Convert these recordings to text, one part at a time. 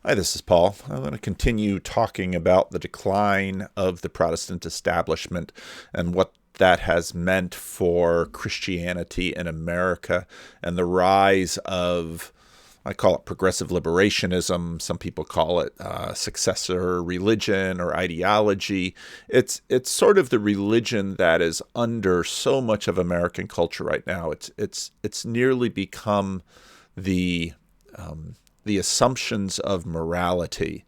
Hi, this is Paul. I want to continue talking about the decline of the Protestant establishment and what that has meant for Christianity in America and the rise of, I call it progressive liberationism. Some people call it successor religion or ideology. It's sort of the religion that is under so much of American culture right now. It's nearly become the the assumptions of morality.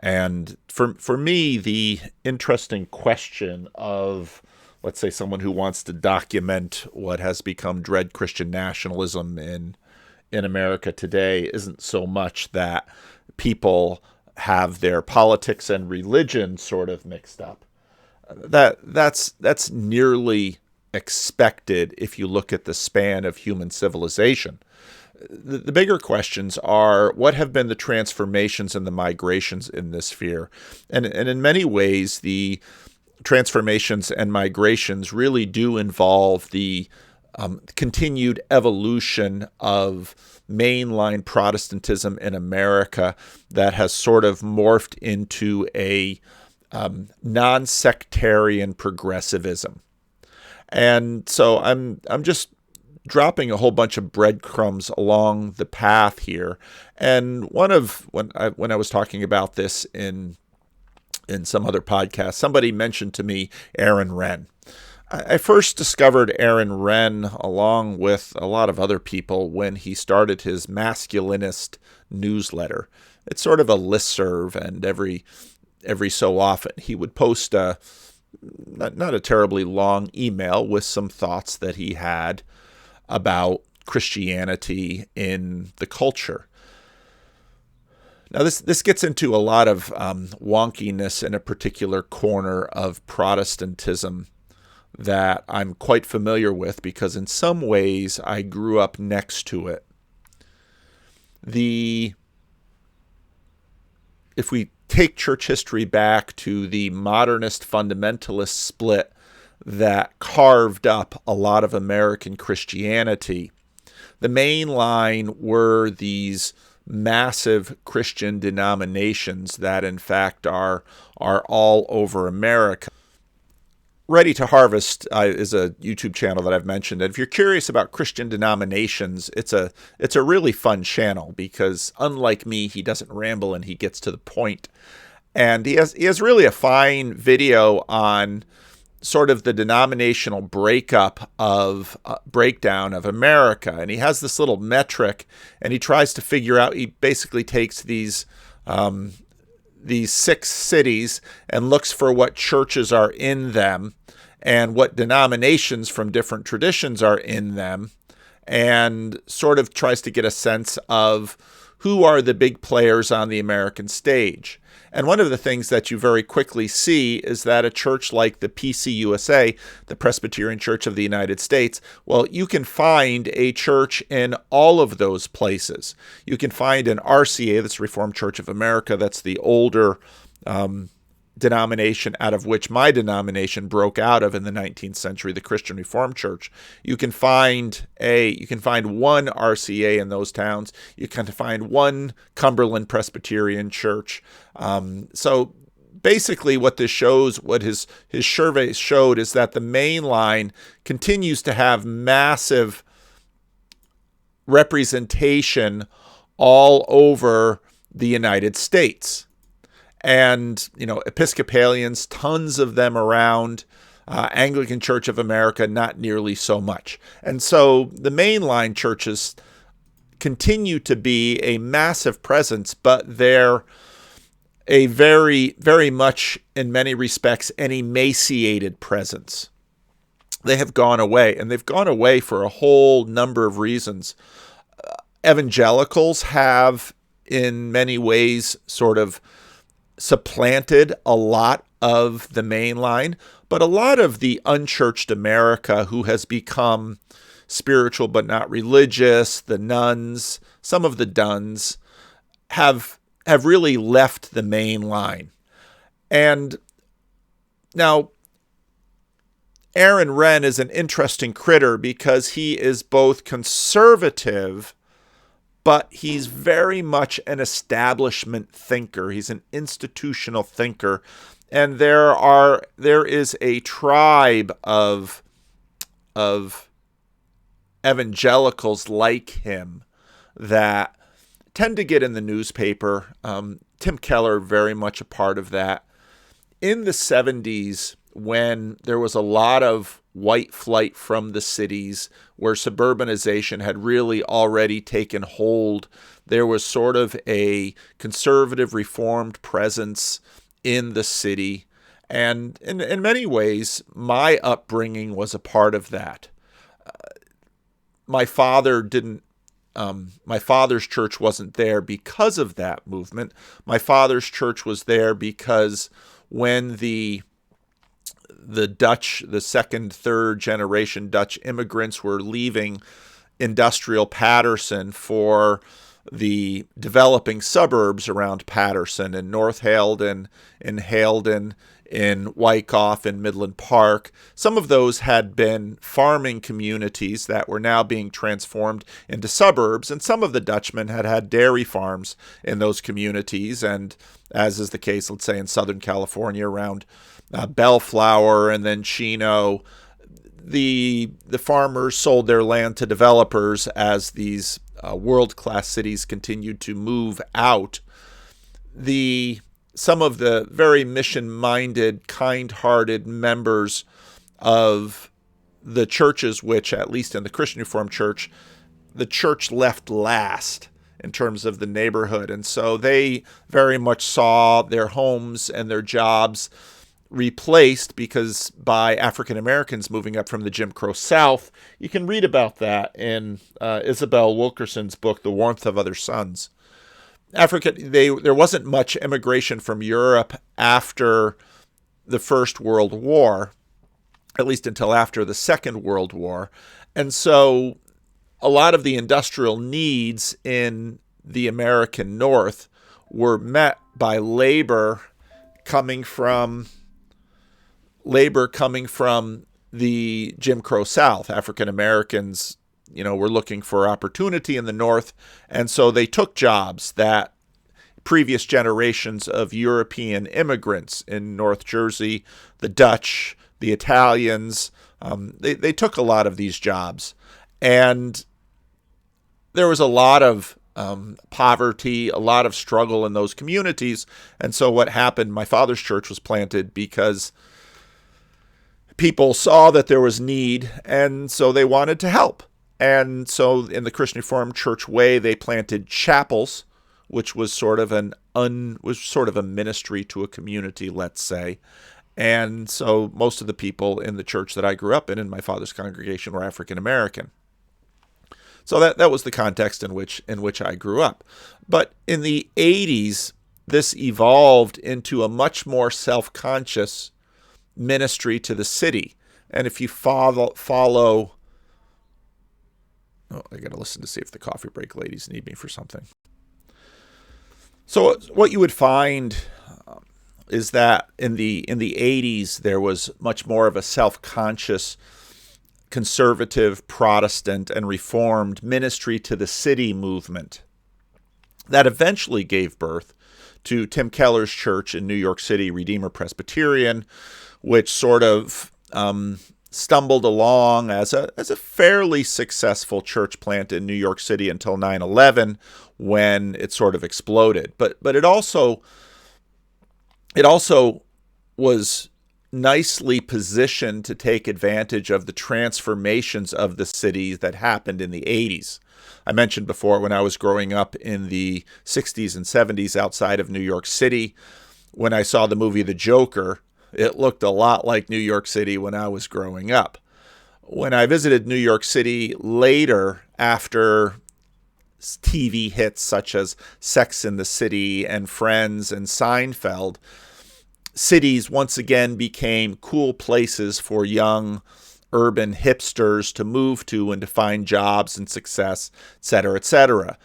And for me, the interesting question of, let's say, someone who wants to document what has become dread Christian nationalism in America today isn't so much that people have their politics and religion sort of mixed up. That's nearly expected if you look at the span of human civilization. The bigger questions are what have been the transformations and the migrations in this sphere? And in many ways, the transformations and migrations really do involve the continued evolution of mainline Protestantism in America that has sort of morphed into a non-sectarian progressivism. And so I'm just dropping a whole bunch of breadcrumbs along the path here. And one of when I was talking about this in some other podcast, somebody mentioned to me Aaron Renn. I first discovered Aaron Renn along with a lot of other people when he started his masculinist newsletter. It's sort of a listserv, and every so often he would post a not a terribly long email with some thoughts that he had about Christianity in the culture. Now, this gets into a lot of wonkiness in a particular corner of Protestantism that I'm quite familiar with because in some ways I grew up next to it. If we take church history back to the modernist fundamentalist split that carved up a lot of American Christianity, the Mainline were these massive Christian denominations that in fact are all over America. Ready to Harvest is a YouTube channel that I've mentioned. And if you're curious about Christian denominations, it's a really fun channel because unlike me, he doesn't ramble and he gets to the point. And he has really a fine video on sort of the denominational breakdown of America. And he has this little metric and he tries to figure out, he basically takes these 6 cities and looks for what churches are in them and what denominations from different traditions are in them, and sort of tries to get a sense of who are the big players on the American stage. And one of the things that you very quickly see is that a church like the PCUSA, the Presbyterian Church of the United States, well, you can find a church in all of those places. You can find an RCA, that's Reformed Church of America, that's the older denomination out of which my denomination broke out of in the 19th century, the Christian Reformed Church. You can find one RCA in those towns. You can find one Cumberland Presbyterian Church. So basically what this shows, what his survey showed, is that the Mainline continues to have massive representation all over the United States. And, Episcopalians, tons of them around. Anglican Church of America, not nearly so much. And so the mainline churches continue to be a massive presence, but they're a very, very much, in many respects, an emaciated presence. They have gone away, and they've gone away for a whole number of reasons. Evangelicals have, in many ways, sort of supplanted a lot of the mainline, but a lot of the unchurched America who has become spiritual but not religious, the nuns, some of the duns, have really left the mainline. And now Aaron Renn is an interesting critter because he is both conservative but he's very much an establishment thinker. He's an institutional thinker. And there is a tribe of evangelicals like him that tend to get in the newspaper. Tim Keller, very much a part of that. In the 70s, when there was a lot of white flight from the cities, where suburbanization had really already taken hold, there was sort of a conservative, reformed presence in the city. And in many ways, my upbringing was a part of that. My father's church wasn't there because of that movement. My father's church was there because when the Dutch, the second, third generation Dutch immigrants were leaving industrial Paterson for the developing suburbs around Paterson in North Haledon, in Haledon, in Wyckoff, in Midland Park. Some of those had been farming communities that were now being transformed into suburbs, and some of the Dutchmen had had dairy farms in those communities, and as is the case, let's say, in Southern California around Bellflower and then Chino, the farmers sold their land to developers as these world-class cities continued to move out. Some of the very mission-minded, kind-hearted members of the churches, which, at least in the Christian Reformed Church, the church left last in terms of the neighborhood. And so they very much saw their homes and their jobs replaced by African Americans moving up from the Jim Crow South. You can read about that in Isabel Wilkerson's book, The Warmth of Other Suns. There wasn't much immigration from Europe after the First World War, at least until after the Second World War. And so a lot of the industrial needs in the American North were met by labor coming from the Jim Crow South. African Americans, were looking for opportunity in the North, and so they took jobs that previous generations of European immigrants in North Jersey, the Dutch, the Italians, they took a lot of these jobs. And there was a lot of poverty, a lot of struggle in those communities. And so what happened, my father's church was planted because people saw that there was need, and so they wanted to help. And so in the Christian Reformed Church way, they planted chapels, which was sort of a ministry to a community, let's say. And so most of the people in the church that I grew up in my father's congregation, were African American. So that was the context in which I grew up. But in the 80s, this evolved into a much more self-conscious ministry to the city. And if you follow I got to listen to see if the coffee break ladies need me for something. So what you would find is that in the 80s, there was much more of a self-conscious, conservative, Protestant, and Reformed ministry to the city movement that eventually gave birth to Tim Keller's church in New York City, Redeemer Presbyterian, which sort of stumbled along as a fairly successful church plant in New York City until 9/11, when it sort of exploded. But it also was nicely positioned to take advantage of the transformations of the city that happened in the 80s. I mentioned before, when I was growing up in the 60s and 70s outside of New York City, when I saw the movie The Joker, it looked a lot like New York City when I was growing up. When I visited New York City later, after TV hits such as Sex and the City and Friends and Seinfeld, cities once again became cool places for young urban hipsters to move to and to find jobs and success, et cetera, et cetera.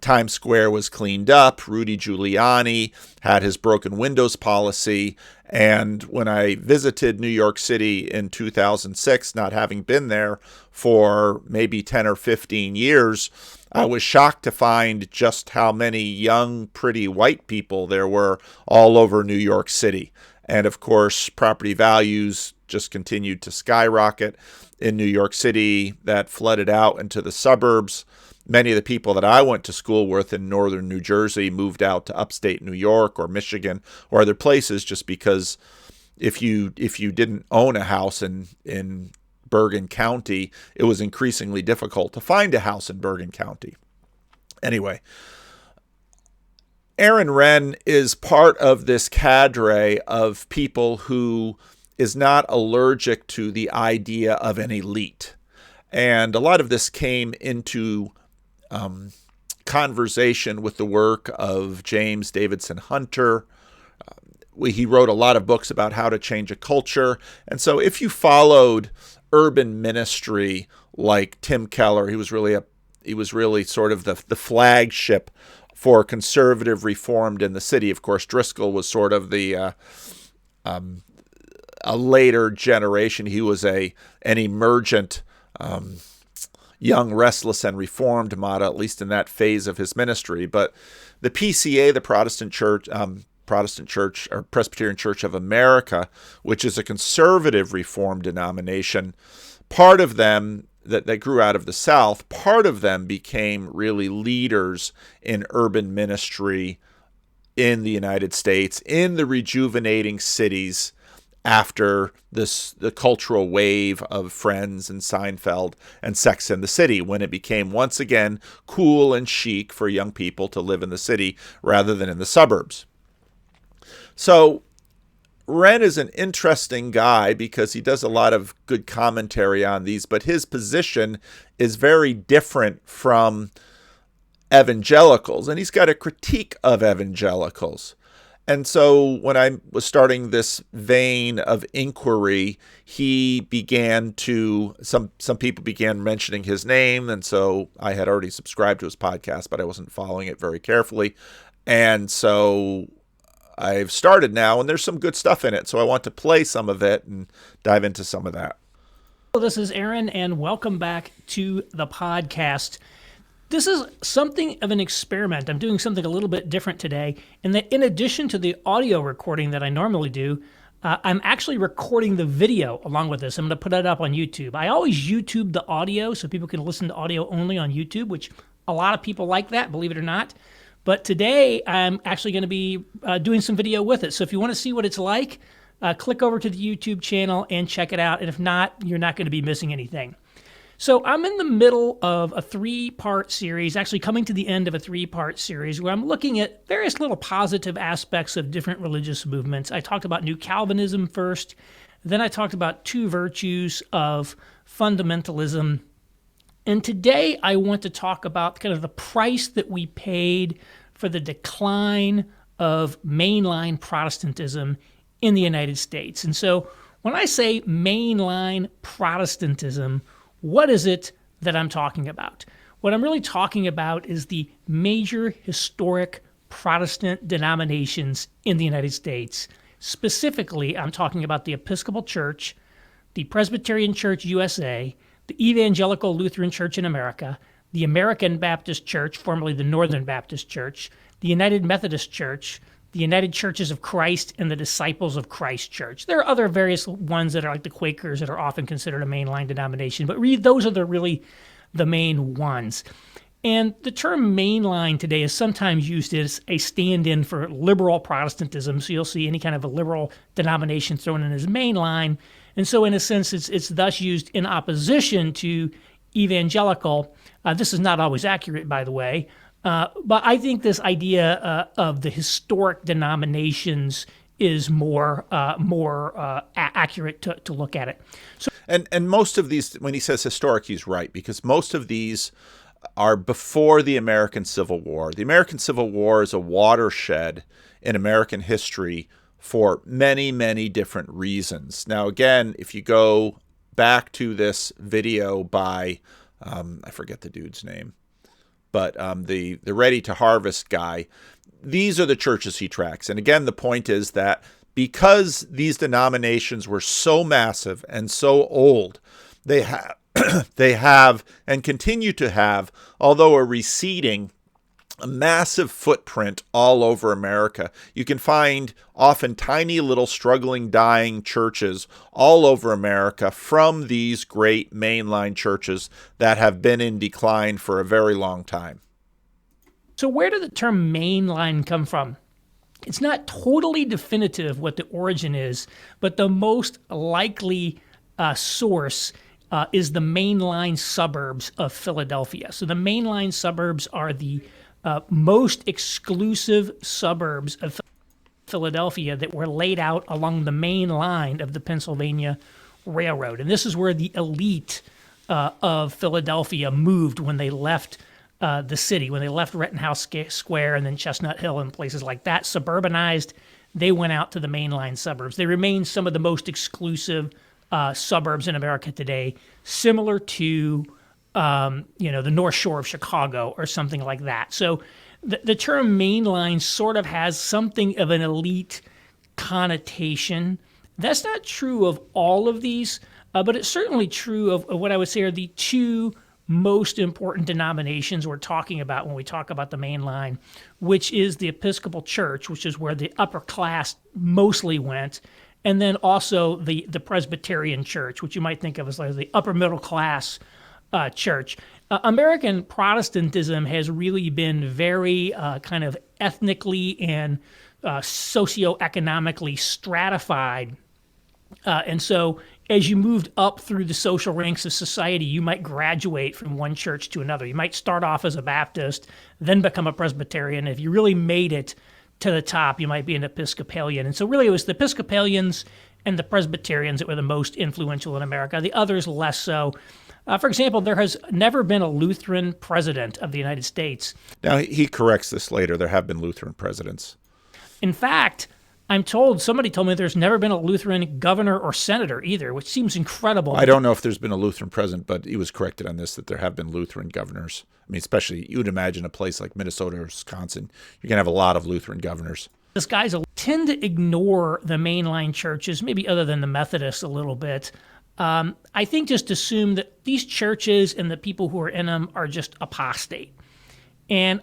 Times Square was cleaned up. Rudy Giuliani had his broken windows policy. And when I visited New York City in 2006, not having been there for maybe 10 or 15 years, I was shocked to find just how many young, pretty white people there were all over New York City. And of course, property values just continued to skyrocket in New York City. That flooded out into the suburbs. Many of the people that I went to school with in northern New Jersey moved out to upstate New York or Michigan or other places just because if you didn't own a house in Bergen County, it was increasingly difficult to find a house in Bergen County. Anyway, Aaron Renn is part of this cadre of people who is not allergic to the idea of an elite. And a lot of this came into conversation with the work of James Davidson Hunter. He wrote a lot of books about how to change a culture. And so if you followed urban ministry like Tim Keller, he was really sort of the flagship for conservative reformed in the city. Of course, Driscoll was sort of a later generation. He was an emergent young, restless, and reformed model, at least in that phase of his ministry. But the PCA, the Protestant Church or Presbyterian Church of America, which is a conservative reformed denomination, part of them that grew out of the South, part of them became really leaders in urban ministry in the United States, in the rejuvenating cities after the cultural wave of Friends and Seinfeld and Sex and the City, when it became once again cool and chic for young people to live in the city rather than in the suburbs. So Renn is an interesting guy because he does a lot of good commentary on these, but his position is very different from evangelicals, and he's got a critique of evangelicals. And so when I was starting this vein of inquiry, he began to, some people began mentioning his name, and so I had already subscribed to his podcast, but I wasn't following it very carefully. And so I've started now, and there's some good stuff in it, so I want to play some of it and dive into some of that. Hello, this is Aaron, and welcome back to the podcast. This is something of an experiment. I'm doing something a little bit different today, in that in addition to the audio recording that I normally do, I'm actually recording the video along with this. I'm going to put it up on YouTube. I always YouTube the audio so people can listen to audio only on YouTube, which a lot of people like that, believe it or not. But today, I'm actually going to be doing some video with it. So if you want to see what it's like, click over to the YouTube channel and check it out. And if not, you're not going to be missing anything. So I'm in the middle of a 3-part series, actually coming to the end of a 3-part series, where I'm looking at various little positive aspects of different religious movements. I talked about New Calvinism first. Then I talked about 2 virtues of fundamentalism. And today I want to talk about kind of the price that we paid for the decline of mainline Protestantism in the United States. And so when I say mainline Protestantism, what is it that I'm talking about? What I'm really talking about is the major historic Protestant denominations in the United States. Specifically, I'm talking about the Episcopal Church, the Presbyterian Church USA, the Evangelical Lutheran Church in America, the American Baptist Church, formerly the Northern Baptist Church, the United Methodist Church, the United Churches of Christ, and the Disciples of Christ Church. There are other various ones that are like the Quakers that are often considered a mainline denomination, but those are really the main ones. And the term mainline today is sometimes used as a stand-in for liberal Protestantism, so you'll see any kind of a liberal denomination thrown in as mainline. And so in a sense, it's thus used in opposition to evangelical. This is not always accurate, by the way. But I think this idea of the historic denominations is more accurate to look at it. So, and most of these, when he says historic, he's right, because most of these are before the American Civil War. The American Civil War is a watershed in American history for many, many different reasons. Now, again, if you go back to this video by, I forget the dude's name, but the Ready to Harvest guy, these are the churches he tracks. And again, the point is that because these denominations were so massive and so old, they They have and continue to have, although a receding, a massive footprint all over America. You can find often tiny little struggling, dying churches all over America from these great mainline churches that have been in decline for a very long time. So where did the term mainline come from? It's not totally definitive what the origin is, but the most likely source is the mainline suburbs of Philadelphia. So the mainline suburbs are the most exclusive suburbs of Philadelphia that were laid out along the main line of the Pennsylvania Railroad. And this is where the elite of Philadelphia moved when they left the city, when they left Rittenhouse Square and then Chestnut Hill and places like that, suburbanized. They went out to the mainline suburbs. They remain some of the most exclusive suburbs in America today, similar to the North Shore of Chicago or something like that. So the term mainline sort of has something of an elite connotation. That's not true of all of these, but it's certainly true of what I would say are the two most important denominations we're talking about when we talk about the mainline, which is the Episcopal Church, which is where the upper class mostly went, and then also the Presbyterian Church, which you might think of as like the upper middle class church. American Protestantism has really been very kind of ethnically and socioeconomically stratified. And so as you moved up through the social ranks of society, you might graduate from one church to another. You might start off as a Baptist, then become a Presbyterian. If you really made it to the top, you might be an Episcopalian. And so really it was the Episcopalians and the Presbyterians that were the most influential in America, the others less so. For example, there has never been a Lutheran president of the United States. Now, he corrects this later. There have been Lutheran presidents. In fact, somebody told me there's never been a Lutheran governor or senator either, which seems incredible. I don't know if there's been a Lutheran president, but he was corrected on this, that there have been Lutheran governors. I mean, especially, you would imagine a place like Minnesota or Wisconsin, you're going to have a lot of Lutheran governors. These guys tend to ignore the mainline churches, maybe other than the Methodists a little bit. I think just assume that these churches and the people who are in them are just apostate. And,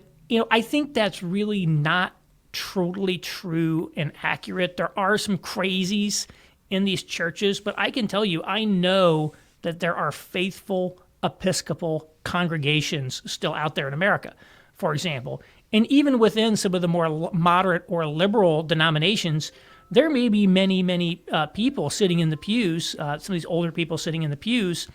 I think that's really not totally true and accurate. There are some crazies in these churches, but I can tell you, I know that there are faithful Episcopal congregations still out there in America, for example. And even within some of the more moderate or liberal denominations, there may be many, many people sitting in the pews, some of these older people sitting in the pews,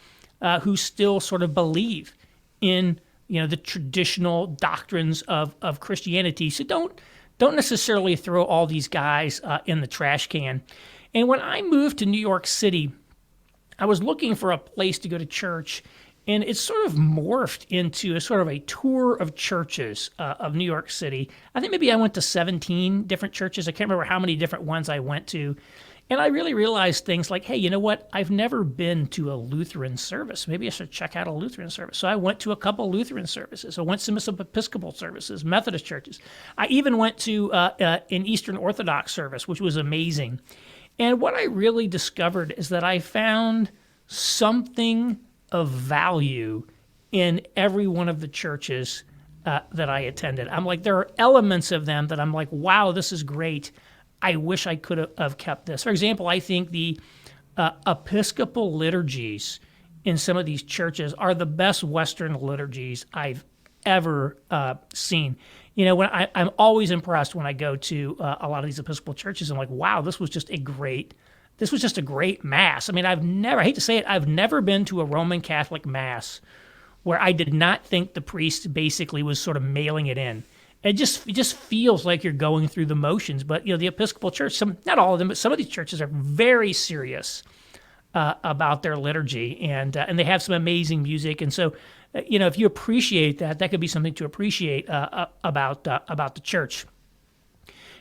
who still sort of believe in, the traditional doctrines of Christianity. So don't necessarily throw all these guys in the trash can. And when I moved to New York City, I was looking for a place to go to church, and it's sort of morphed into a sort of a tour of churches of New York City. I think maybe I went to 17 different churches. I can't remember how many different ones I went to. And I really realized things like, hey, you know what? I've never been to a Lutheran service. Maybe I should check out a Lutheran service. So I went to a couple Lutheran services. I went to some Episcopal services, Methodist churches. I even went to an Eastern Orthodox service, which was amazing. And what I really discovered is that I found something of value in every one of the churches that I attended. I'm like, there are elements of them that I'm like, wow, this is great. I wish I could have kept this. For example, I think the Episcopal liturgies in some of these churches are the best Western liturgies I've ever seen. When I'm always impressed when I go to a lot of these Episcopal churches. I'm like, wow, this was just a great Mass. I mean, I hate to say it, I've never been to a Roman Catholic Mass where I did not think the priest basically was sort of mailing it in. It just feels like you're going through the motions. But, the Episcopal Church, not all of them, but some of these churches are very serious about their liturgy, and they have some amazing music. And so, if you appreciate that, that could be something to appreciate about the church.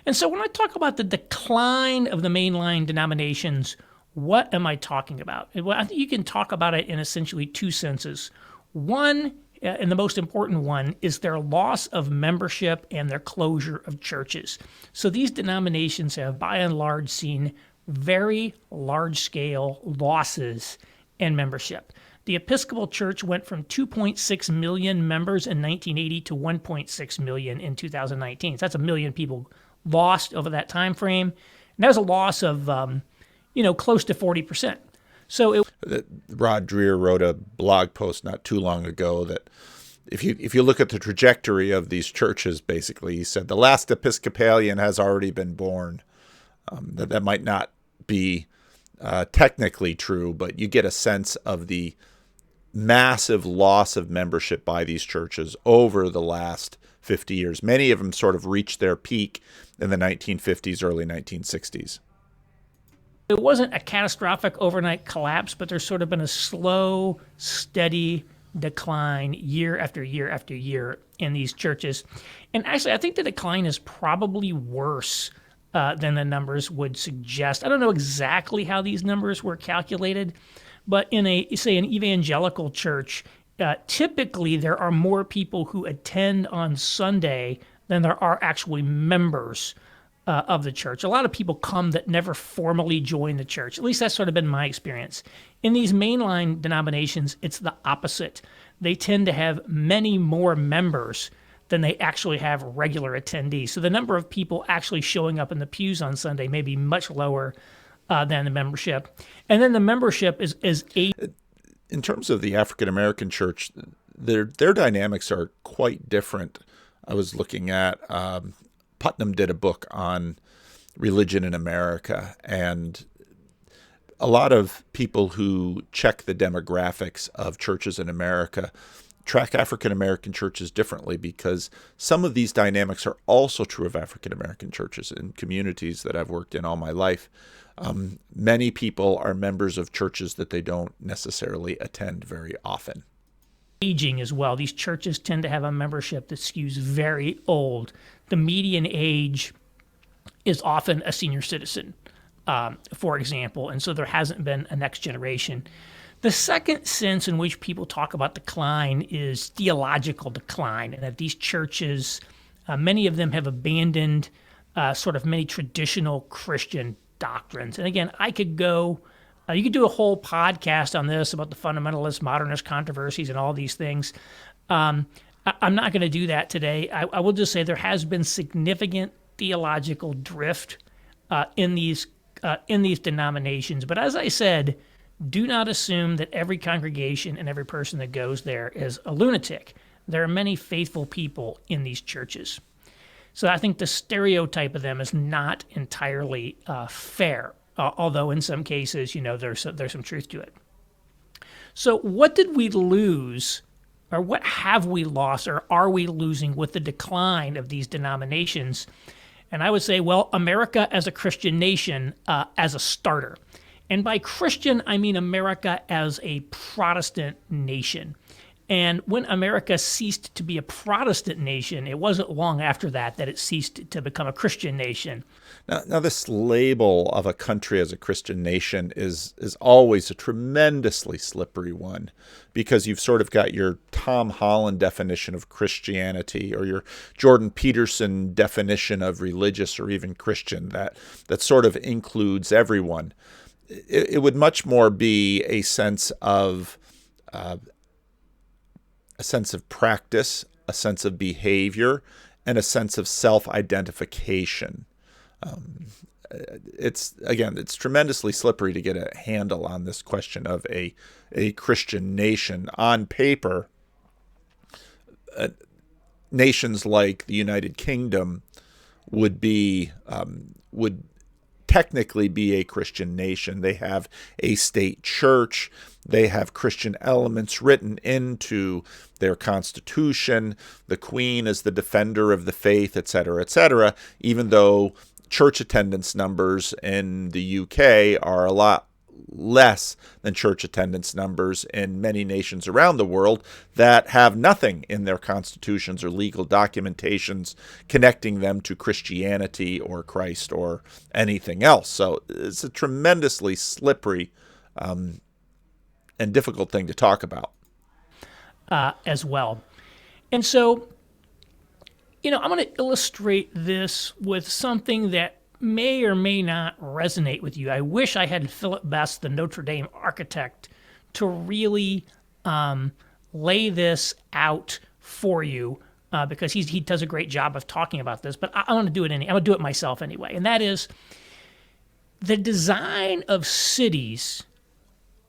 And so when I talk about the decline of the mainline denominations, what am I talking about? Well, I think you can talk about it in essentially two senses. One, and the most important one, is their loss of membership and their closure of churches. So these denominations have, by and large, seen very large-scale losses in membership. The Episcopal Church went from 2.6 million members in 1980 to 1.6 million in 2019. So that's a million people lost over that time frame. And that was a loss of, close to 40%. So Rod Dreher wrote a blog post not too long ago that if you look at the trajectory of these churches, basically, he said the last Episcopalian has already been born. That might not be technically true, but you get a sense of the massive loss of membership by these churches over the last 50 years. Many of them sort of reached their peak in the 1950s, early 1960s. It wasn't a catastrophic overnight collapse, but there's sort of been a slow, steady decline year after year after year in these churches. And actually, I think the decline is probably worse than the numbers would suggest. I don't know exactly how these numbers were calculated, but in an evangelical church, typically there are more people who attend on Sunday than there are actually members of the church. A lot of people come that never formally join the church. At least that's sort of been my experience. In these mainline denominations, it's the opposite. They tend to have many more members than they actually have regular attendees. So the number of people actually showing up in the pews on Sunday may be much lower than the membership. And then the membership is in terms of the African American church, their dynamics are quite different. I was looking at Putnam did a book on religion in America, and a lot of people who check the demographics of churches in America track African American churches differently, because some of these dynamics are also true of African American churches in communities that I've worked in all my life. Many people are members of churches that they don't necessarily attend very often. Aging as well. These churches tend to have a membership that skews very old. The median age is often a senior citizen, for example, and so there hasn't been a next generation. The second sense in which people talk about decline is theological decline, and that these churches, many of them have abandoned sort of many traditional Christian doctrines. And again, I could go, you could do a whole podcast on this about the fundamentalist, modernist controversies and all these things. I'm not going to do that today. I will just say there has been significant theological drift in these denominations. But as I said, do not assume that every congregation and every person that goes there is a lunatic. There are many faithful people in these churches. So I think the stereotype of them is not entirely fair, although in some cases, there's some truth to it. So what did we lose, or what have we lost, or are we losing with the decline of these denominations? And I would say, well, America as a Christian nation as a starter. And by Christian, I mean America as a Protestant nation. And when America ceased to be a Protestant nation, it wasn't long after that it ceased to become a Christian nation. Now this label of a country as a Christian nation is always a tremendously slippery one, because you've sort of got your Tom Holland definition of Christianity, or your Jordan Peterson definition of religious or even Christian that sort of includes everyone. It would much more be a sense of practice, a sense of behavior, and a sense of self-identification. It's tremendously slippery to get a handle on this question of a Christian nation. On paper, nations like the United Kingdom would technically be a Christian nation. They have a state church. They have Christian elements written into their constitution. The Queen is the defender of the faith, etc., even though church attendance numbers in the UK are a lot less than church attendance numbers in many nations around the world that have nothing in their constitutions or legal documentations connecting them to Christianity or Christ or anything else. So it's a tremendously slippery and difficult thing to talk about. As well. And so, I'm going to illustrate this with something that may or may not resonate with you. I wish I had Philip Best, the Notre Dame architect, to really lay this out for you because he does a great job of talking about this. But I want to do it I'm going to do it myself anyway, and that is the design of cities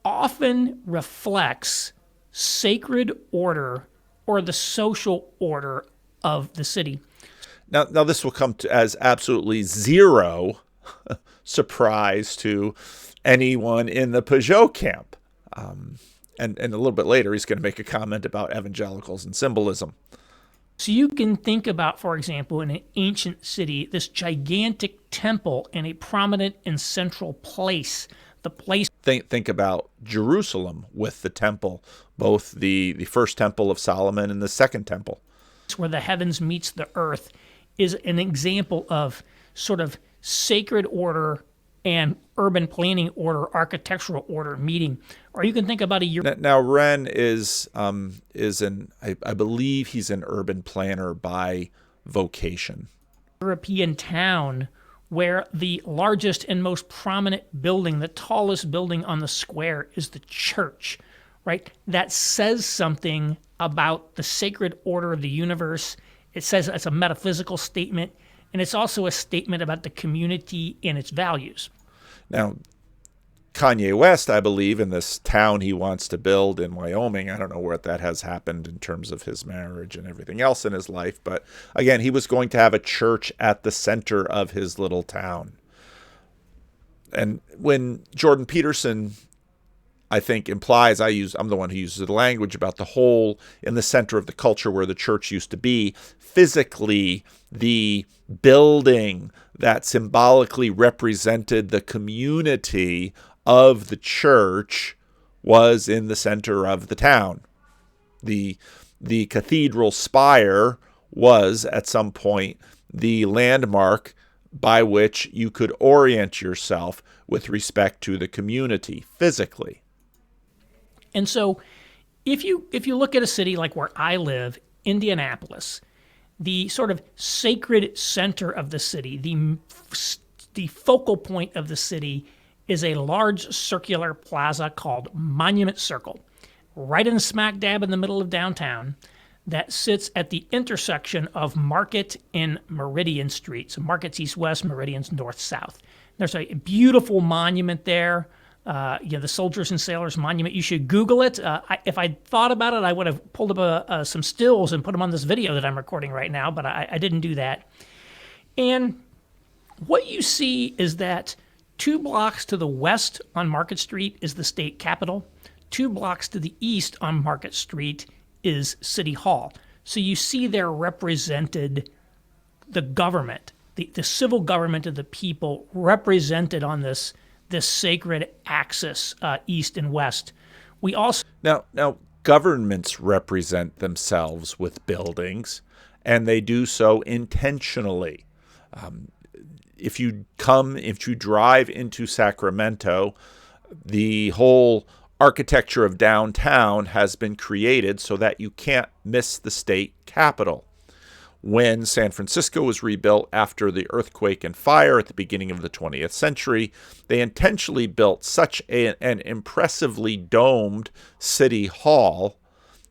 often reflects sacred order or the social order of the city. Now this will come as absolutely zero surprise to anyone in the Peugeot camp. And a little bit later, he's going to make a comment about evangelicals and symbolism. So you can think about, for example, in an ancient city, this gigantic temple in a prominent and central place. The place. Think about Jerusalem with the temple, both the first temple of Solomon and the second temple. Where the heavens meets the earth is an example of sort of sacred order and urban planning order, architectural order meeting. Or you can think about a year. Now Wren is I believe he's an urban planner by vocation. European town where the largest and most prominent building, the tallest building on the square, is the church, right? That says something about the sacred order of the universe. It says it's a metaphysical statement, and it's also a statement about the community and its values. Now, Kanye West, I believe, in this town he wants to build in Wyoming, I don't know where that has happened in terms of his marriage and everything else in his life, but again, he was going to have a church at the center of his little town. And when Jordan Peterson, I think, implies, I'm the one who uses the language about the hole in the center of the culture where the church used to be, physically, the building that symbolically represented the community of the church was in the center of the town. The cathedral spire was, at some point, the landmark by which you could orient yourself with respect to the community physically. And so if you look at a city like where I live, Indianapolis, the sort of sacred center of the city, the focal point of the city is a large circular plaza called Monument Circle, right in smack dab in the middle of downtown, that sits at the intersection of Market and Meridian Street. So Market's east-west, Meridian's north-south. There's a beautiful monument there, the Soldiers and Sailors Monument. You should Google it. If I thought about it, I would have pulled up some stills and put them on this video that I'm recording right now, but I didn't do that. And what you see is that 2 blocks to the west on Market Street is the state capitol. 2 blocks to the east on Market Street is City Hall. So you see there represented the government, the civil government of the people represented on this sacred axis, east and west. We also now governments represent themselves with buildings, and they do so intentionally. If you drive into Sacramento, the whole architecture of downtown has been created so that you can't miss the state capitol. When San Francisco was rebuilt after the earthquake and fire at the beginning of the 20th century, they intentionally built such an impressively domed city hall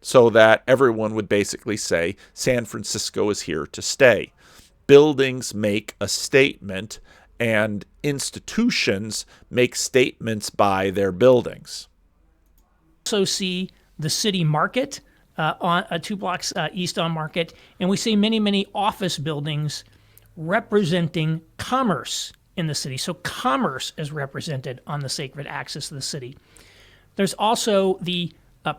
so that everyone would basically say, San Francisco is here to stay. Buildings make a statement, and institutions make statements by their buildings. Also see the city market on 2 blocks east on Market, and we see many, many office buildings representing commerce in the city. So commerce is represented on the sacred axis of the city. There's also the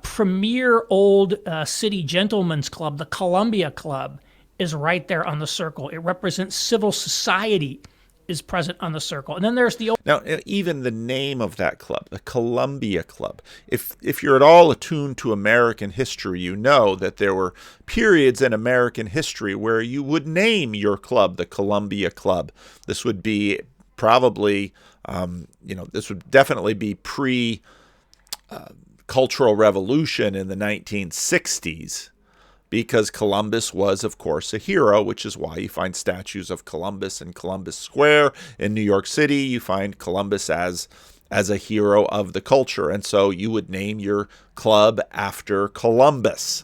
premier old city gentlemen's club, the Columbia Club, is right there on the circle. It represents civil society is present on the circle. And then there's the... Now, even the name of that club, the Columbia Club, if you're at all attuned to American history, you know that there were periods in American history where you would name your club the Columbia Club. This would be probably, this would definitely be pre-Cultural Revolution in the 1960s. Because Columbus was, of course, a hero, which is why you find statues of Columbus in Columbus Square. In New York City, you find Columbus as as a hero of the culture. And so you would name your club after Columbus.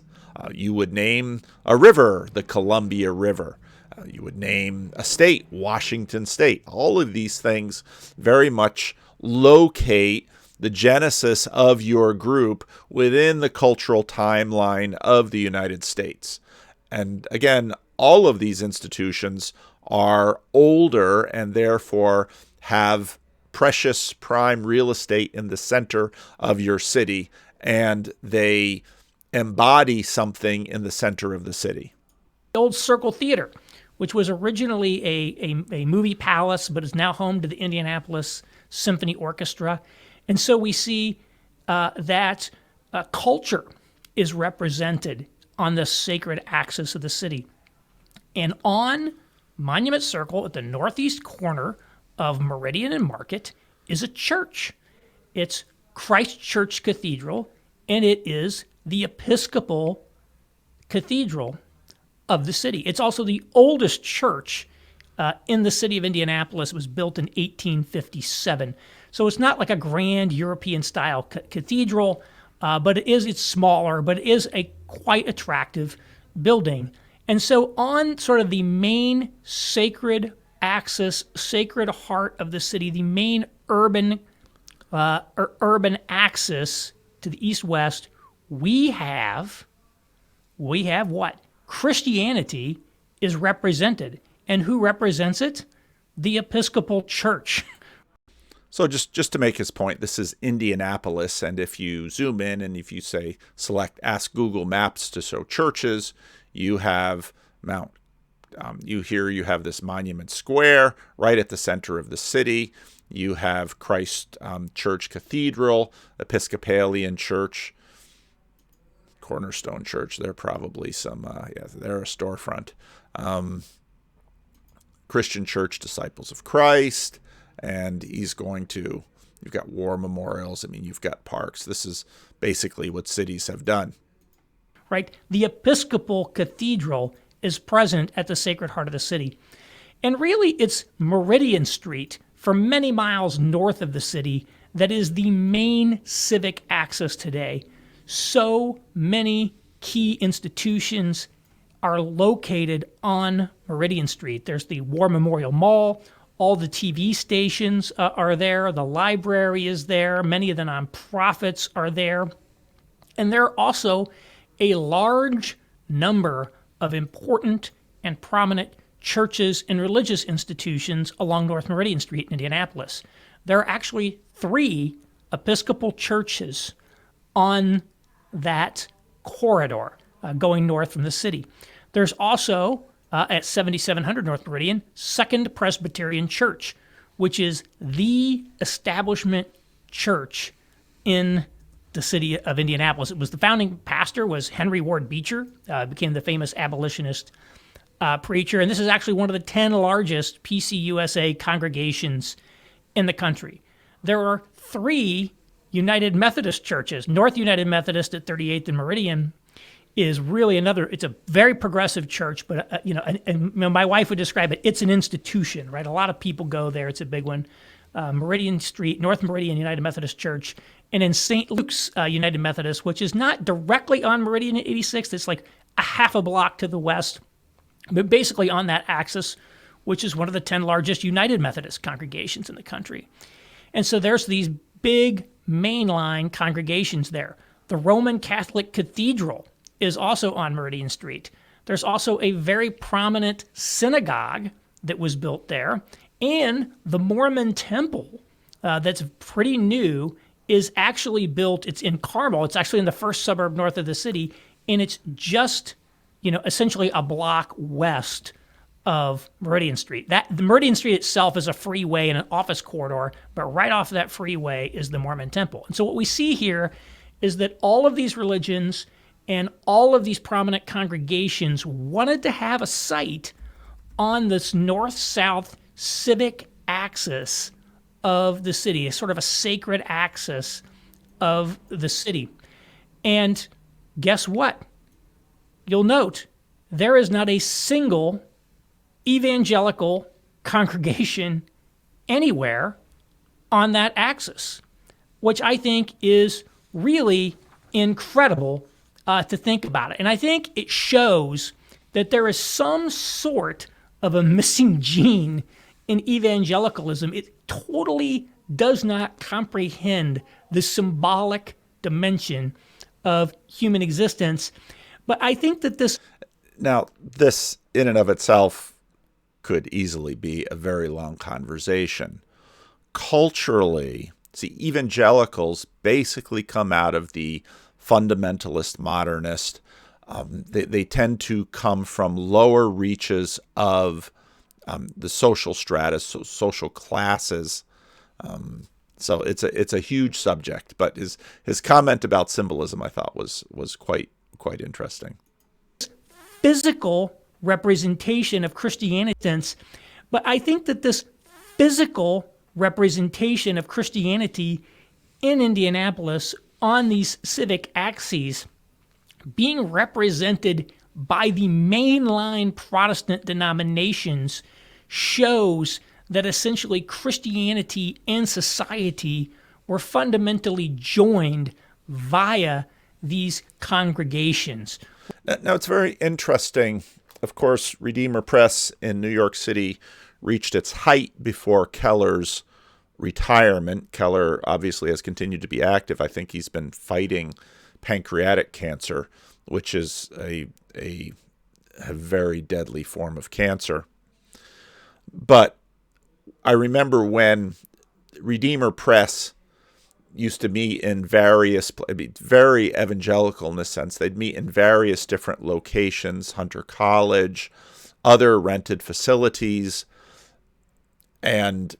You would name a river the Columbia River. You would name a state, Washington State. All of these things very much locate the genesis of your group within the cultural timeline of the United States. And again, all of these institutions are older and therefore have precious prime real estate in the center of your city, and they embody something in the center of the city. The old Circle Theater, which was originally a movie palace, but is now home to the Indianapolis Symphony Orchestra. And so we see that culture is represented on the sacred axis of the city. And on Monument Circle at the northeast corner of Meridian and Market is a church. It's Christ Church Cathedral, and it is the Episcopal Cathedral of the city. It's also the oldest church in the city of Indianapolis. It was built in 1857. So it's not like a grand European-style cathedral, but it's smaller, but it is a quite attractive building. And so on sort of the main sacred axis, sacred heart of the city, the main urban axis to the east-west, we have what? Christianity is represented. And who represents it? The Episcopal Church. So just to make his point, this is Indianapolis, and if you zoom in and if you say select Ask Google Maps to show churches, you have you have this Monument Square right at the center of the city. You have Christ Church Cathedral, Episcopalian Church, Cornerstone Church. They're probably some, they're a storefront. Christian Church Disciples of Christ, and you've got war memorials. I mean, you've got parks. This is basically what cities have done. Right? The Episcopal Cathedral is present at the Sacred Heart of the city. And really, it's Meridian Street for many miles north of the city that is the main civic axis today. So many key institutions are located on Meridian Street. There's the War Memorial Mall. All the TV stations are there. The library is there. Many of the nonprofits are there. And there are also a large number of important and prominent churches and religious institutions along North Meridian Street in Indianapolis. There are actually 3 Episcopal churches on that corridor going north from the city. There's also, at 7700 North Meridian, Second Presbyterian Church, which is the establishment church in the city of Indianapolis. It was the founding pastor was Henry Ward Beecher, became the famous abolitionist preacher, and this is actually one of the 10 largest PCUSA congregations in the country. There are 3 United Methodist churches. North United Methodist at 38th and Meridian is really it's a very progressive church, but my wife would describe it, it's an institution, right? A lot of people go there. It's a big one. Meridian Street, North Meridian United Methodist Church, and in St. Luke's United Methodist, which is not directly on Meridian at 86th. It's like a half a block to the west, but basically on that axis, which is one of the 10 largest United Methodist congregations in the country. And so there's these big mainline congregations there. The Roman Catholic Cathedral is also on Meridian Street. There's also a very prominent synagogue that was built there, and the Mormon temple that's pretty new is actually built. It's in Carmel. It's actually in the first suburb north of the city, and it's just, essentially a block west of Meridian Street. The Meridian Street itself is a freeway and an office corridor, but right off of that freeway is the Mormon temple. And so what we see here is that all of these religions and all of these prominent congregations wanted to have a site on this north-south civic axis of the city, a sort of a sacred axis of the city. And guess what? You'll note there is not a single evangelical congregation anywhere on that axis, which I think is really incredible to think about it. And I think it shows that there is some sort of a missing gene in evangelicalism. It totally does not comprehend the symbolic dimension of human existence. But I think that this in and of itself could easily be a very long conversation. Culturally, see, evangelicals basically come out of the fundamentalist modernist. They tend to come from lower reaches of the social stratus, social classes. So it's a huge subject. But his comment about symbolism, I thought, was quite interesting. Physical representation of Christianity, but I think that this physical representation of Christianity in Indianapolis on these civic axes being represented by the mainline Protestant denominations shows that essentially Christianity and society were fundamentally joined via these congregations. Now, it's very interesting. Of course, Redeemer Press in New York City reached its height before Keller's retirement. Keller obviously has continued to be active. I think he's been fighting pancreatic cancer, which is a very deadly form of cancer. But I remember when Redeemer Press used to meet in various, very evangelical in the sense, they'd meet in various different locations, Hunter College, other rented facilities, and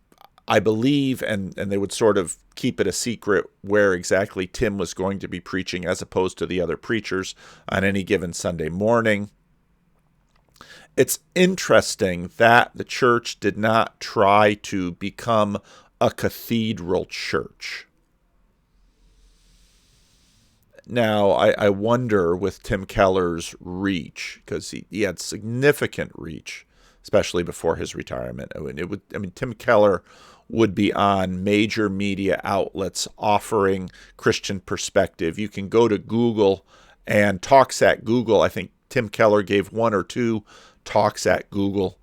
I believe, and they would sort of keep it a secret where exactly Tim was going to be preaching as opposed to the other preachers on any given Sunday morning. It's interesting that the church did not try to become a cathedral church. Now, I wonder with Tim Keller's reach, because he had significant reach, especially before his retirement. Tim Keller would be on major media outlets offering Christian perspective. You can go to Google and Talks at Google. I think Tim Keller gave 1 or 2 talks at Google.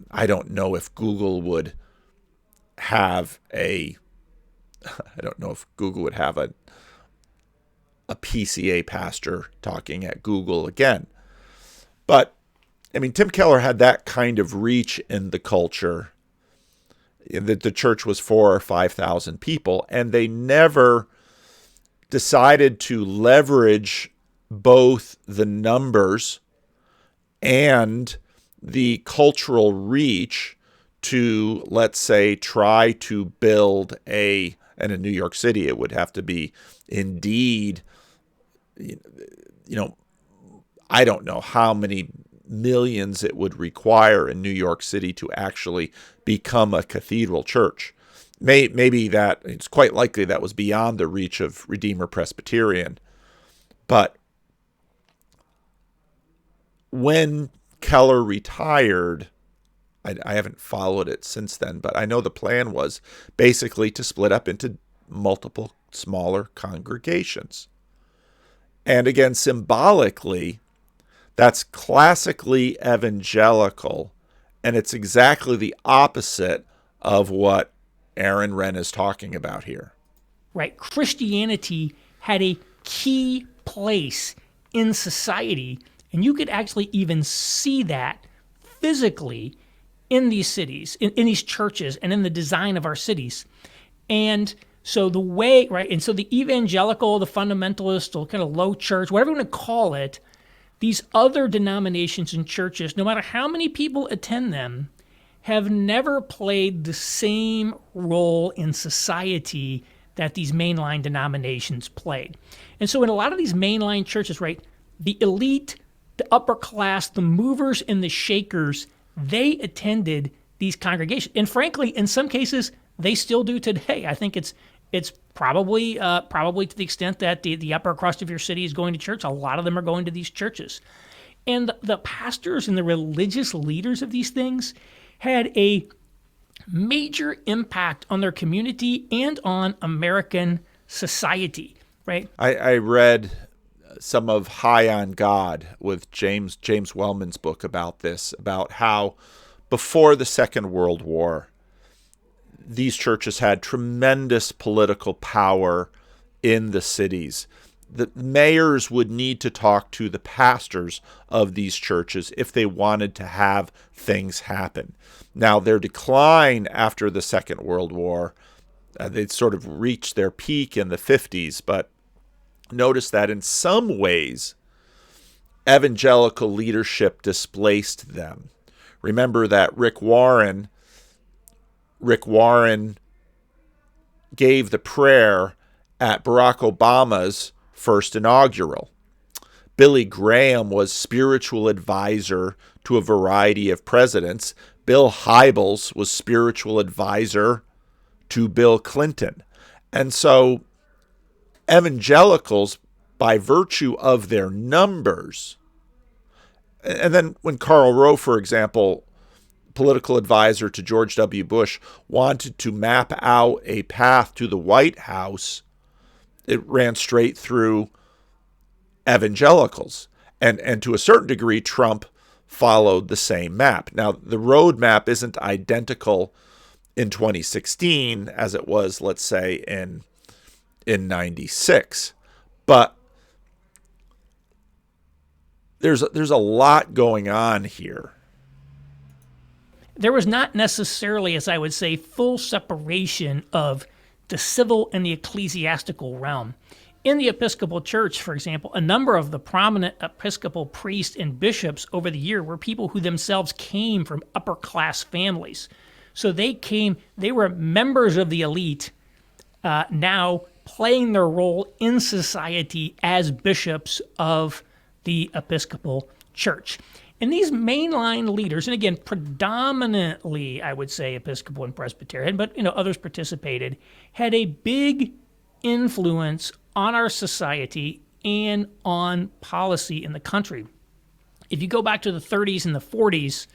I don't know if Google would have a PCA pastor talking at Google again. But, Tim Keller had that kind of reach in the culture. The church was 4,000 or 5,000 people, and they never decided to leverage both the numbers and the cultural reach to, let's say, try to build and in New York City, it would have to be indeed, I don't know how many millions it would require in New York City to actually become a cathedral church. Maybe that, it's quite likely that was beyond the reach of Redeemer Presbyterian. But when Keller retired, I haven't followed it since then, but I know the plan was basically to split up into multiple smaller congregations. And again, symbolically, that's classically evangelical, and it's exactly the opposite of what Aaron Renn is talking about here. Right. Christianity had a key place in society, and you could actually even see that physically in these cities, in these churches, and in the design of our cities. And so the way, right, and so the evangelical, the fundamentalist, or kind of low church, whatever you want to call it, these other denominations and churches, no matter how many people attend them, have never played the same role in society that these mainline denominations played. And so in a lot of these mainline churches, right, the elite, the upper class, the movers and the shakers, they attended these congregations. And frankly, in some cases, they still do today. I think it's probably to the extent that the upper crust of your city is going to church. A lot of them are going to these churches. And the pastors and the religious leaders of these things had a major impact on their community and on American society, right? I read some of High on God with James Wellman's book about this, about how before the Second World War, these churches had tremendous political power in the cities. The mayors would need to talk to the pastors of these churches if they wanted to have things happen. Now, their decline after the Second World War, they'd sort of reached their peak in the 50s, but notice that in some ways, evangelical leadership displaced them. Remember that Rick Warren gave the prayer at Barack Obama's first inaugural. Billy Graham was spiritual advisor to a variety of presidents. Bill Hybels was spiritual advisor to Bill Clinton. And so evangelicals, by virtue of their numbers, and then when Karl Rove, for example, political advisor to George W. Bush, wanted to map out a path to the White House, it ran straight through evangelicals. And to a certain degree, Trump followed the same map. Now, the roadmap isn't identical in 2016 as it was, let's say, in 96. But there's a lot going on here. There was not necessarily, as I would say, full separation of the civil and the ecclesiastical realm. In the Episcopal Church, for example, a number of the prominent Episcopal priests and bishops over the year were people who themselves came from upper class families. So they were members of the elite, now playing their role in society as bishops of the Episcopal Church. And these mainline leaders, and again, predominantly, I would say, Episcopal and Presbyterian, but others participated, had a big influence on our society and on policy in the country. If you go back to the 30s and the 40s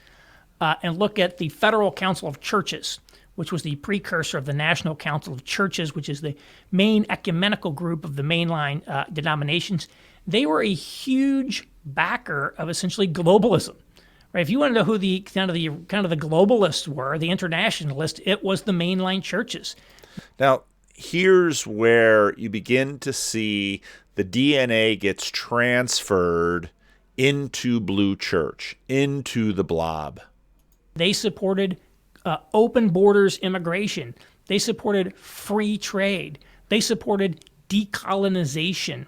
and look at the Federal Council of Churches, which was the precursor of the National Council of Churches, which is the main ecumenical group of the mainline denominations, they were a huge backer of essentially globalism. Right? If you want to know who the kind of the globalists were, the internationalists, it was the mainline churches. Now, here's where you begin to see the DNA gets transferred into Blue Church, into the blob. They supported open borders immigration. They supported free trade. They supported decolonization,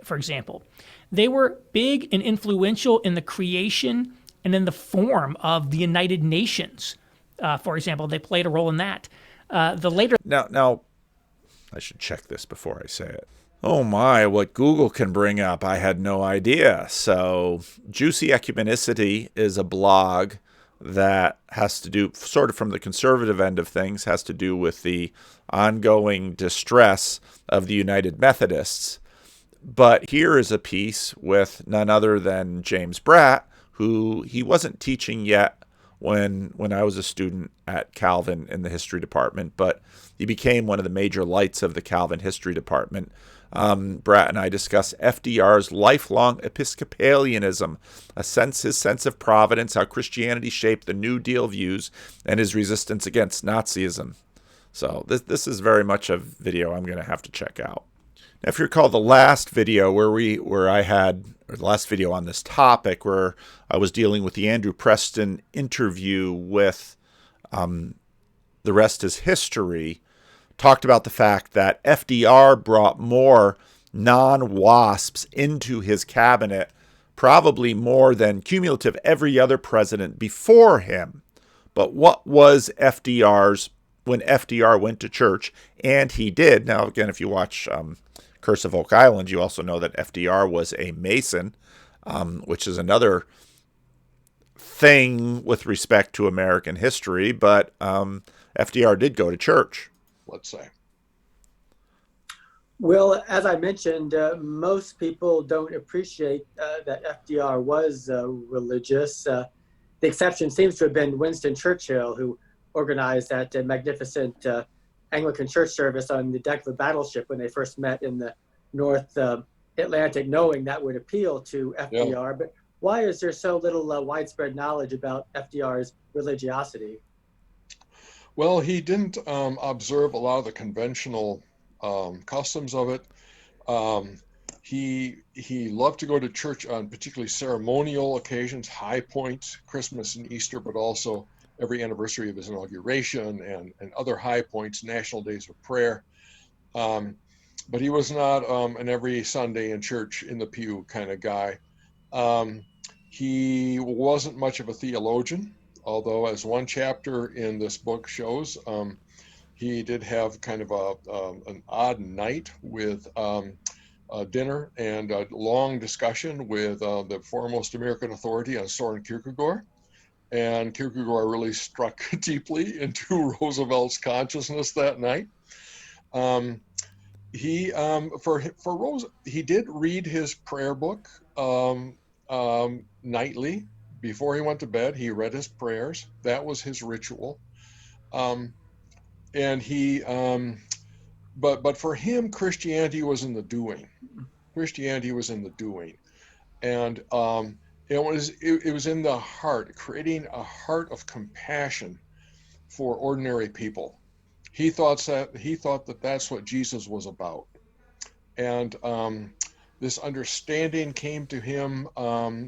for example. They were big and influential in the creation and in the form of the United Nations. For example, they played a role in that. Now, I should check this before I say it. Oh my, what Google can bring up, I had no idea. So, Juicy Ecumenicity is a blog that has to do, sort of from the conservative end of things, has to do with the ongoing distress of the United Methodists. But here is a piece with none other than James Bratt, who he wasn't teaching yet when I was a student at Calvin in the history department, but he became one of the major lights of the Calvin history department. Bratt and I discuss FDR's lifelong Episcopalianism, his sense of providence, how Christianity shaped the New Deal views, and his resistance against Nazism. So this is very much a video I'm going to have to check out. Now, if you recall the last video the last video on this topic, where I was dealing with the Andrew Preston interview with The Rest is History, talked about the fact that FDR brought more non-WASPs into his cabinet, probably more than cumulative every other president before him. But what was FDR's, when FDR went to church, and he did. Now, again, if you watch Curse of Oak Island, you also know that FDR was a Mason, which is another thing with respect to American history, but FDR did go to church, let's say. Well, as I mentioned, most people don't appreciate that FDR was religious. The exception seems to have been Winston Churchill, who organized that magnificent Anglican church service on the deck of a battleship when they first met in the North Atlantic, knowing that would appeal to FDR. Yeah. But why is there so little widespread knowledge about FDR's religiosity? Well, he didn't observe a lot of the conventional customs of it. He loved to go to church on particularly ceremonial occasions, high points, Christmas and Easter, but also every anniversary of his inauguration and other high points, national days of prayer. But he was not an every Sunday in church in the pew kind of guy. He wasn't much of a theologian, although as one chapter in this book shows, he did have kind of an odd night with dinner and a long discussion with the foremost American authority on Soren Kierkegaard. And Kierkegaard really struck deeply into Roosevelt's consciousness that night. He did read his prayer book nightly before he went to bed. He read his prayers. That was his ritual. And he, but for him, Christianity was in the doing. Christianity was in the doing, and it was in the heart, creating a heart of compassion for ordinary people. He thought that that's what Jesus was about, and this understanding came to him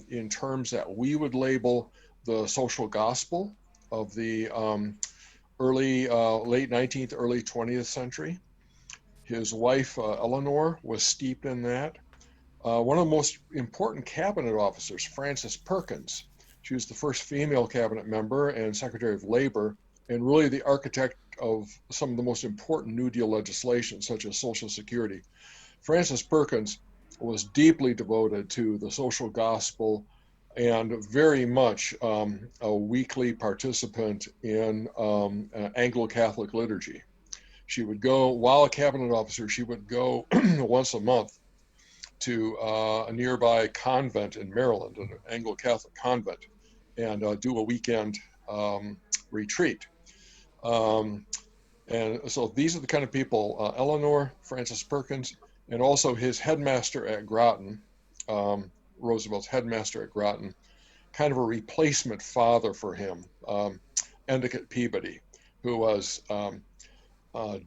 in terms that we would label the social gospel of the late 19th, early 20th century. His wife, Eleanor, was steeped in that. One of the most important cabinet officers, Frances Perkins, she was the first female cabinet member and Secretary of Labor, and really the architect of some of the most important New Deal legislation, such as Social Security. Frances Perkins was deeply devoted to the social gospel and very much a weekly participant in Anglo-Catholic liturgy. She would go, while a cabinet officer, she would go once a month to a nearby convent in Maryland, an Anglo-Catholic convent, and do a weekend retreat. And so these are the kind of people, Eleanor, Frances Perkins, and also his headmaster at Groton, Roosevelt's headmaster at Groton, kind of a replacement father for him, Endicott Peabody, who was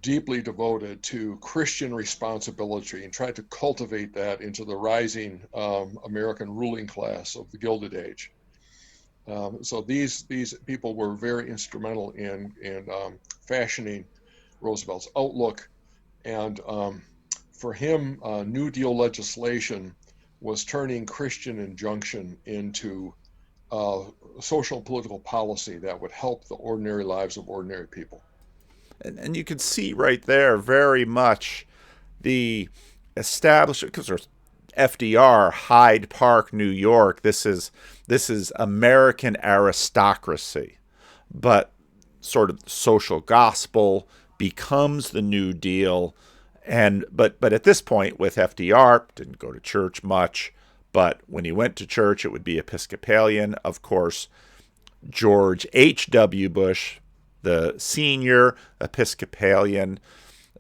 deeply devoted to Christian responsibility and tried to cultivate that into the rising American ruling class of the Gilded Age. So these people were very instrumental in fashioning Roosevelt's outlook, and for him, New Deal legislation was turning Christian injunction into social and political policy that would help the ordinary lives of ordinary people. And you can see right there very much the establishment, because there's FDR, Hyde Park, New York. This is American aristocracy, but sort of social gospel becomes the New Deal. And but at this point with FDR, didn't go to church much, but when he went to church, it would be Episcopalian. Of course, George H.W. Bush, the senior, Episcopalian.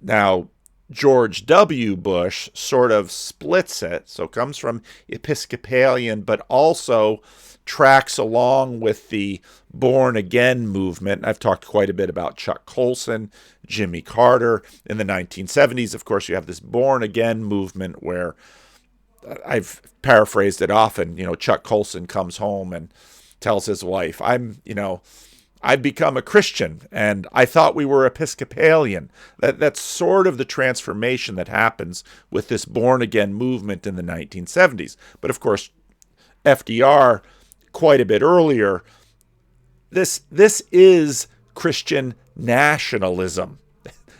Now, George W. Bush sort of splits it, so comes from Episcopalian, but also tracks along with the born-again movement. I've talked quite a bit about Chuck Colson, Jimmy Carter. In the 1970s, of course, you have this born-again movement where I've paraphrased it often. Chuck Colson comes home and tells his wife, I've become a Christian, and I thought we were Episcopalian. That's sort of the transformation that happens with this born-again movement in the 1970s. But of course, FDR, quite a bit earlier, this is Christian nationalism.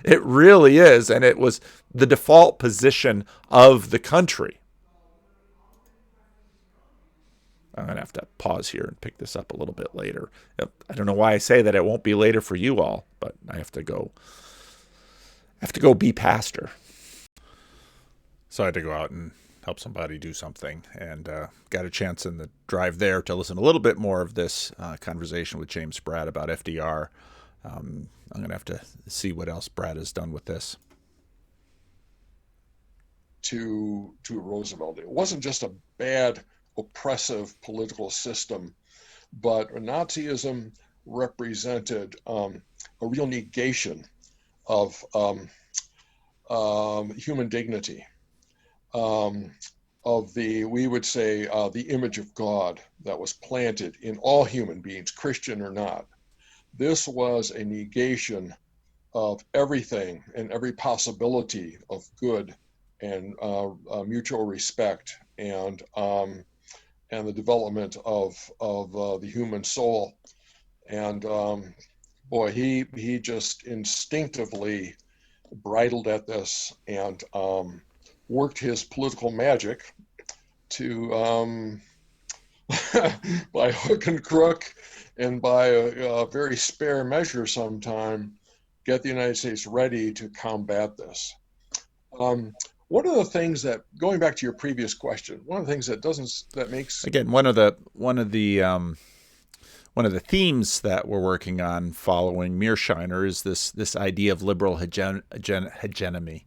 It really is, and it was the default position of the country. I'm going to have to pause here and pick this up a little bit later. I don't know why I say that it won't be later for you all, but I have to go be pastor. So I had to go out and help somebody do something, and got a chance in the drive there to listen a little bit more of this conversation with James Spratt about FDR. I'm going to have to see what else Brad has done with this. To Roosevelt. It wasn't just a bad, oppressive political system, but Nazism represented a real negation of human dignity, of we would say, the image of God that was planted in all human beings, Christian or not. This was a negation of everything and every possibility of good and mutual respect and the development of the human soul. And boy, he just instinctively bridled at this and worked his political magic to by hook and crook and by a very spare measure sometime get the United States ready to combat this. One of the things that, going back to your previous question, one of the things that makes, again, one of the themes that we're working on following Mearsheimer is this idea of liberal hegemony,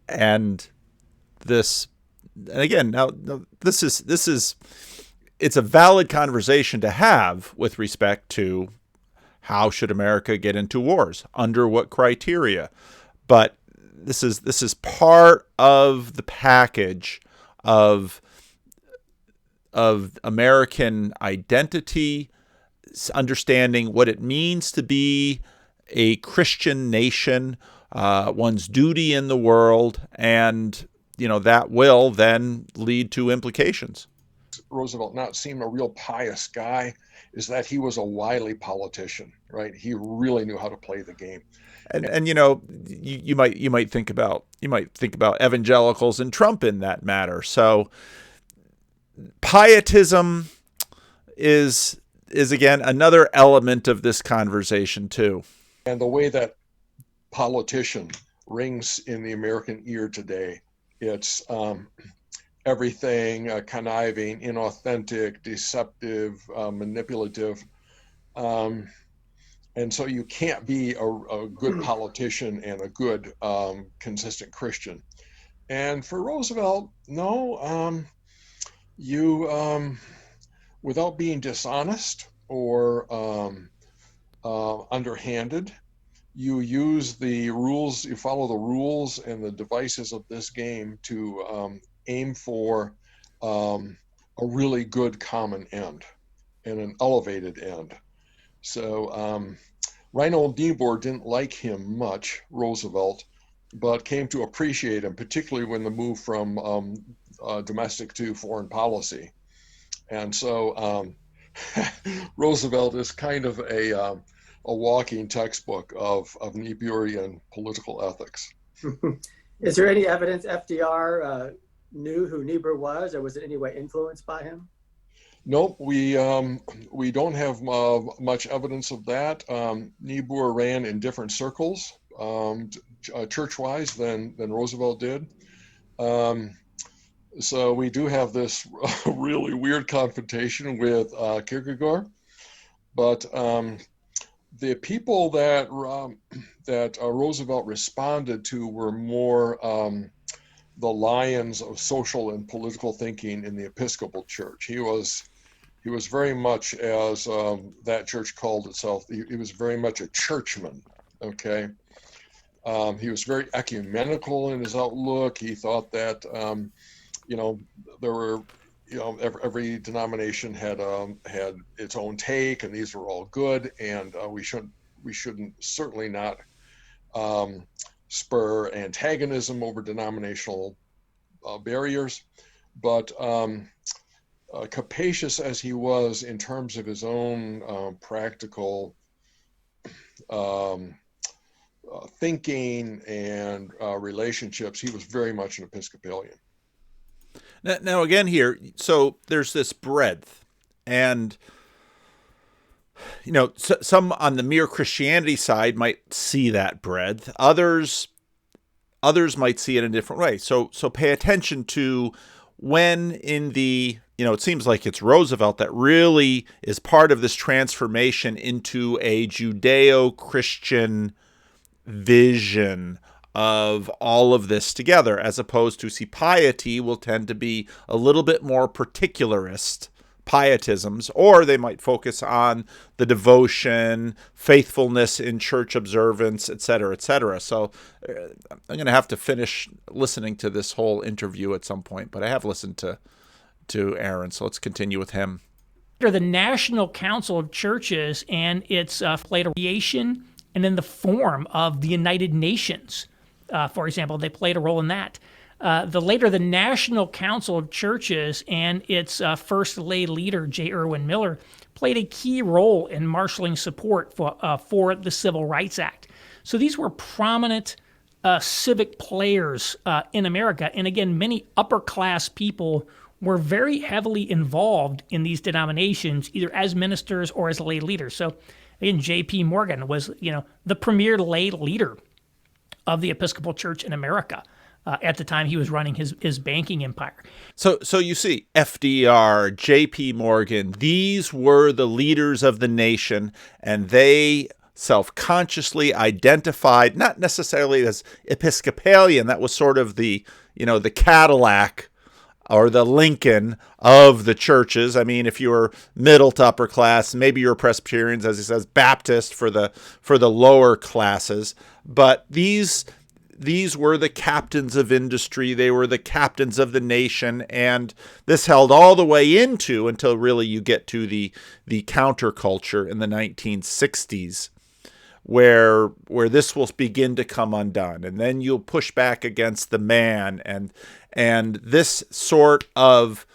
and this, and again, now this is it's a valid conversation to have with respect to how should America get into wars, under what criteria, but this is part of the package of American identity, understanding what it means to be a Christian nation, one's duty in the world, and that will then lead to implications. Roosevelt not seem a real pious guy is that he was a wily politician, right? He really knew how to play the game. And you might think about evangelicals and Trump in that matter. So pietism is again another element of this conversation too. And the way that politician rings in the American ear today, it's everything conniving, inauthentic, deceptive, manipulative. And so you can't be a good politician and a good, consistent Christian. And for Roosevelt, no, you, without being dishonest or underhanded, you use the rules, you follow the rules and the devices of this game to aim for a really good common end and an elevated end. So Reinhold Niebuhr didn't like him much, Roosevelt, but came to appreciate him, particularly when the move from domestic to foreign policy. And so Roosevelt is kind of a walking textbook of Niebuhrian political ethics. Is there any evidence FDR knew who Niebuhr was, or was it in any way influeence by him? Nope, we don't have much evidence of that. Niebuhr ran in different circles, church-wise, than Roosevelt did. So we do have this really weird confrontation with Kierkegaard, but the people that Roosevelt responded to were more the lions of social and political thinking in the Episcopal Church. He was very much, as that church called itself, he was very much a churchman, okay? He was very ecumenical in his outlook. He thought that, there were, every denomination had its own take, and these were all good, and we shouldn't certainly not spur antagonism over denominational barriers, but capacious as he was in terms of his own practical thinking and relationships, he was very much an Episcopalian. Now again here, so there's this breadth, and some on the mere Christianity side might see that breadth. Others might see it in a different way. So pay attention to when in the it seems like it's Roosevelt that really is part of this transformation into a Judeo-Christian vision of all of this together, as opposed to, see, piety will tend to be a little bit more particularist pietisms, or they might focus on the devotion, faithfulness in church observance, etc., etc. So I'm going to have to finish listening to this whole interview at some point, but I have listened to Aaron, so let's continue with him. The National Council of Churches, and its played a creation and in the form of the United Nations. For example, they played a role in that. The National Council of Churches and its first lay leader, J. Irwin Miller, played a key role in marshaling support for the Civil Rights Act. So these were prominent civic players in America. And again, many upper-class people were very heavily involved in these denominations, either as ministers or as lay leaders. So again, J.P. Morgan was, the premier lay leader of the Episcopal Church in America. At the time he was running his banking empire. So you see, FDR, J.P. Morgan, these were the leaders of the nation, and they self-consciously identified, not necessarily as Episcopalian, that was sort of the Cadillac or the Lincoln of the churches. I mean, if you were middle to upper class, maybe you're Presbyterians, as he says, Baptist for the lower classes. But these were the captains of industry. They were the captains of the nation. And this held all the way into until really you get to the counterculture in the 1960s, where this will begin to come undone. And then you'll push back against the man, and this sort of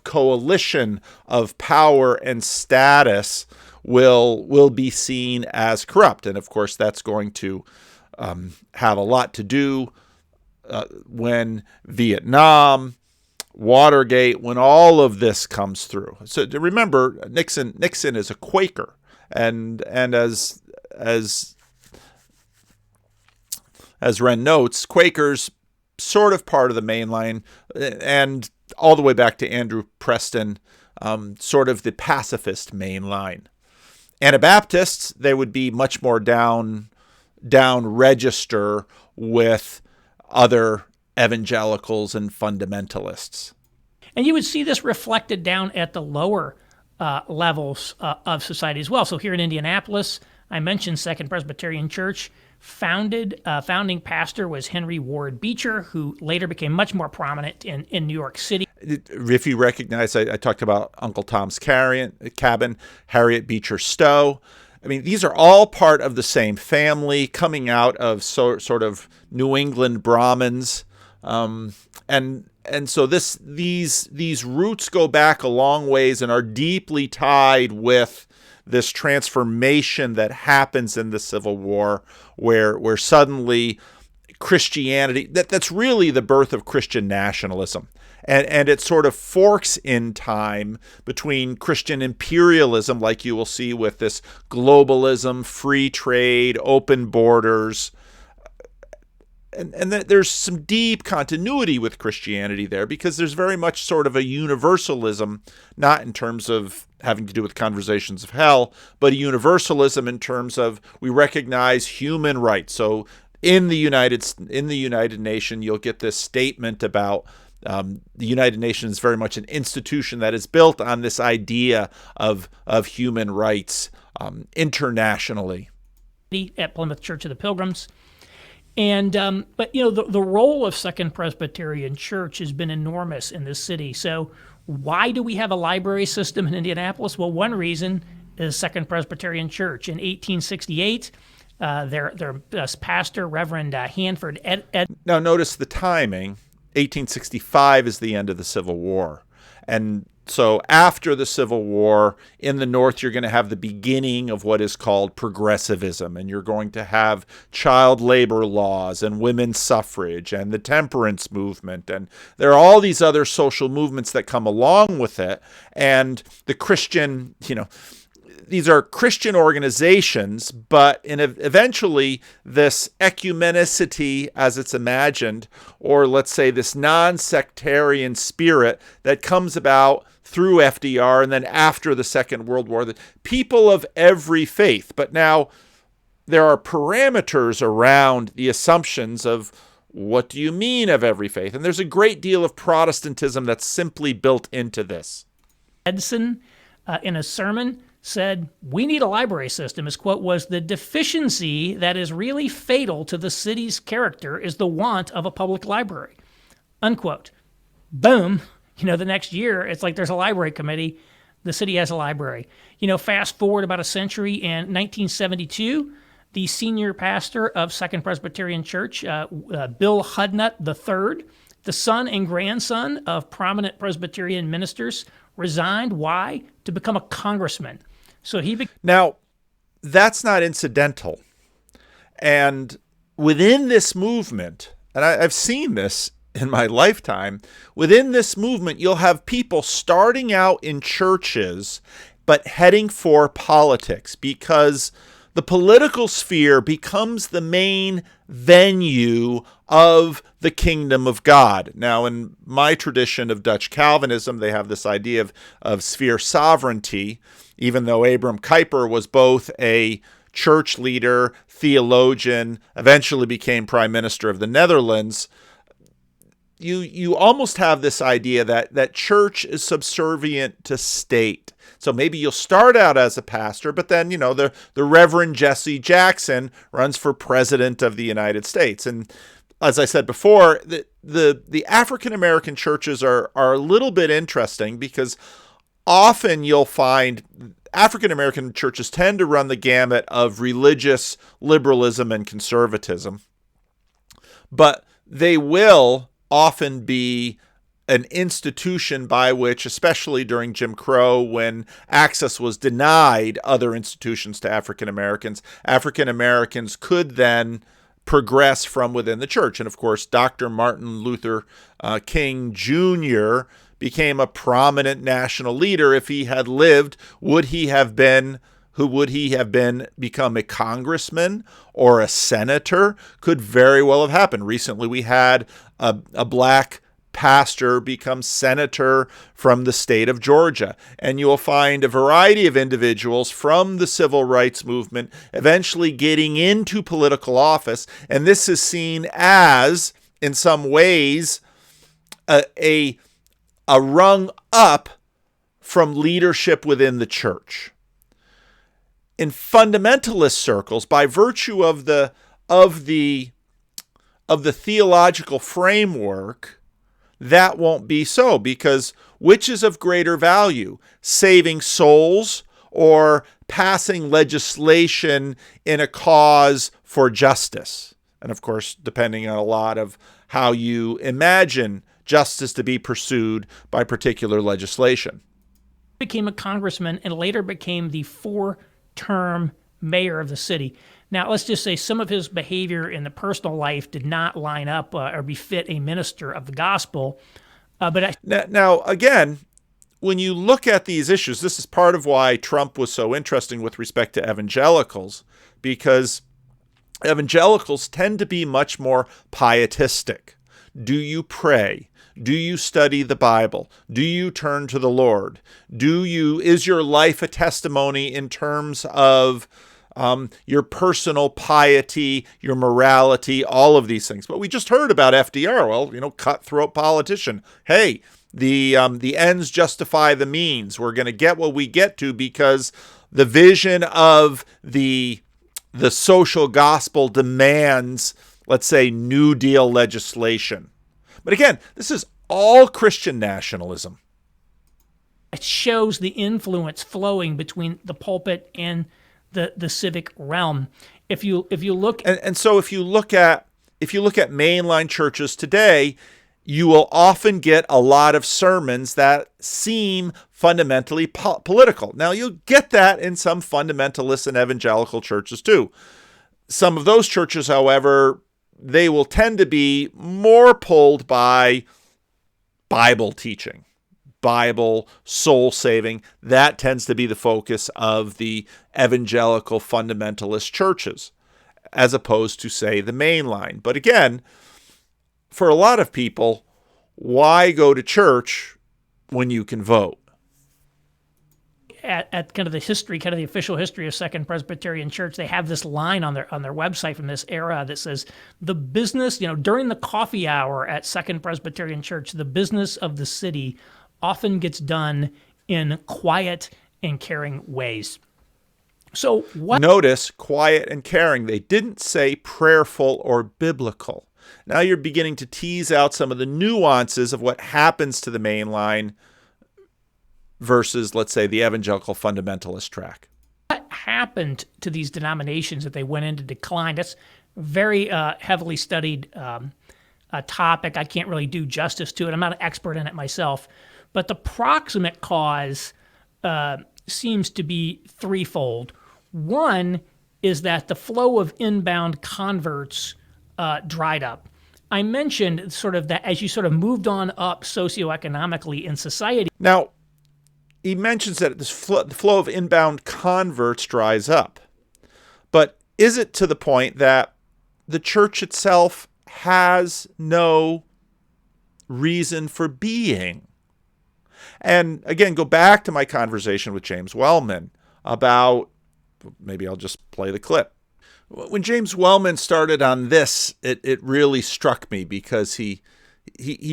coalition of power and status will be seen as corrupt. And of course, that's going to have a lot to do when Vietnam, Watergate, when all of this comes through. So to remember, Nixon is a Quaker, and as Ren notes, Quakers sort of part of the Mainline, and all the way back to Andrew Preston, sort of the pacifist Mainline. Anabaptists, they would be much more down register with other evangelicals and fundamentalists. And you would see this reflected down at the lower levels of society as well. So here in Indianapolis, I mentioned Second Presbyterian Church. Founding pastor was Henry Ward Beecher, who later became much more prominent in New York City. If you recognize, I talked about Uncle Tom's Cabin, Harriet Beecher Stowe. I mean, these are all part of the same family, coming out of sort of New England Brahmins, and so these roots go back a long ways and are deeply tied with this transformation that happens in the Civil War, where suddenly Christianity, that's really the birth of Christian nationalism. And it sort of forks in time between Christian imperialism, like you will see with this globalism, free trade, open borders. And there's some deep continuity with Christianity there, because there's very much sort of a universalism, not in terms of having to do with conversations of hell, but a universalism in terms of we recognize human rights. So in the United Nations, you'll get this statement about the United Nations is very much an institution that is built on this idea of human rights internationally. At Plymouth Church of the Pilgrims. And but the role of Second Presbyterian Church has been enormous in this city. So why do we have a library system in Indianapolis? Well, one reason is Second Presbyterian Church. In 1868, their pastor, Reverend Hanford Ed. Now notice the timing. 1865 is the end of the Civil War. And so after the Civil War, in the North, you're going to have the beginning of what is called progressivism, and you're going to have child labor laws and women's suffrage and the temperance movement, and there are all these other social movements that come along with it. And the Christian, these are Christian organizations, but eventually this ecumenicity, as it's imagined, or let's say this non-sectarian spirit that comes about through FDR and then after the Second World War, the people of every faith. But now there are parameters around the assumptions of what do you mean of every faith? And there's a great deal of Protestantism that's simply built into this. Edson, in a sermon, said, "We need a library system." His quote was, "The deficiency that is really fatal to the city's character is the want of a public library." Unquote. Boom. The next year, it's like there's a library committee. The city has a library. Fast forward about a century, in 1972, the senior pastor of Second Presbyterian Church, Bill Hudnut III, the son and grandson of prominent Presbyterian ministers, resigned. Why? To become a congressman. So Now, that's not incidental. And within this movement, and I've seen this in my lifetime, within this movement, you'll have people starting out in churches, but heading for politics because the political sphere becomes the main venue of the kingdom of God. Now, in my tradition of Dutch Calvinism, they have this idea of sphere sovereignty, even though Abram Kuyper was both a church leader, theologian, eventually became prime minister of the Netherlands. You almost have this idea that church is subservient to state. So maybe you'll start out as a pastor, but then, the Reverend Jesse Jackson runs for president of the United States. And as I said before, the African-American churches are a little bit interesting because often you'll find African-American churches tend to run the gamut of religious liberalism and conservatism, but they will often be an institution by which, especially during Jim Crow, when access was denied other institutions to African Americans could then progress from within the church. And of course, Dr. Martin Luther King Jr. became a prominent national leader. If he had lived, would he have become a congressman or a senator? Could very well have happened. Recently, we had a black pastor become senator from the state of Georgia. And you will find a variety of individuals from the civil rights movement eventually getting into political office. And this is seen as, in some ways, a rung up from leadership within the church. In fundamentalist circles, by virtue of the theological framework, that won't be so, because which is of greater value, saving souls or passing legislation in a cause for justice? And of course, depending on a lot of how you imagine justice to be pursued by particular legislation. Became a congressman and later became the 4-term mayor of the city. Now, let's just say some of his behavior in the personal life did not line up or befit a minister of the gospel. Now, again, when you look at these issues, this is part of why Trump was so interesting with respect to evangelicals, because evangelicals tend to be much more pietistic. Do you pray? Do you study the Bible? Do you turn to the Lord? Is your life a testimony in terms of your personal piety, your morality, all of these things? But we just heard about FDR. Well, cutthroat politician. Hey, the ends justify the means. We're going to get what we get to because the vision of the social gospel demands, let's say, New Deal legislation. But again, this is all Christian nationalism. It shows the influence flowing between the pulpit and the civic realm. If you look so if you look at mainline churches today, you will often get a lot of sermons that seem fundamentally political. Now, you'll get that in some fundamentalist and evangelical churches too. Some of those churches, however, they will tend to be more pulled by Bible teaching, Bible, soul saving. That tends to be the focus of the evangelical fundamentalist churches, as opposed to, say, the Mainline. But again, for a lot of people, why go to church when you can vote? At kind of the history, kind of the official history of Second Presbyterian Church, they have this line on their website from this era that says, the business, during the coffee hour at Second Presbyterian Church, the business of the city often gets done in quiet and caring ways. So what? Notice quiet and caring. They didn't say prayerful or biblical. Now you're beginning to tease out some of the nuances of what happens to the Mainline versus, let's say, the evangelical fundamentalist track. What happened to these denominations that they went into decline? That's a very heavily studied topic. I can't really do justice to it. I'm not an expert in it myself. But the proximate cause seems to be threefold. One is that the flow of inbound converts dried up. I mentioned sort of that as you sort of moved on up socioeconomically in society. Now, he mentions that the flow of inbound converts dries up. But is it to the point that the church itself has no reason for being? And again, go back to my conversation with James Wellman about, maybe I'll just play the clip. When James Wellman started on this, it really struck me because he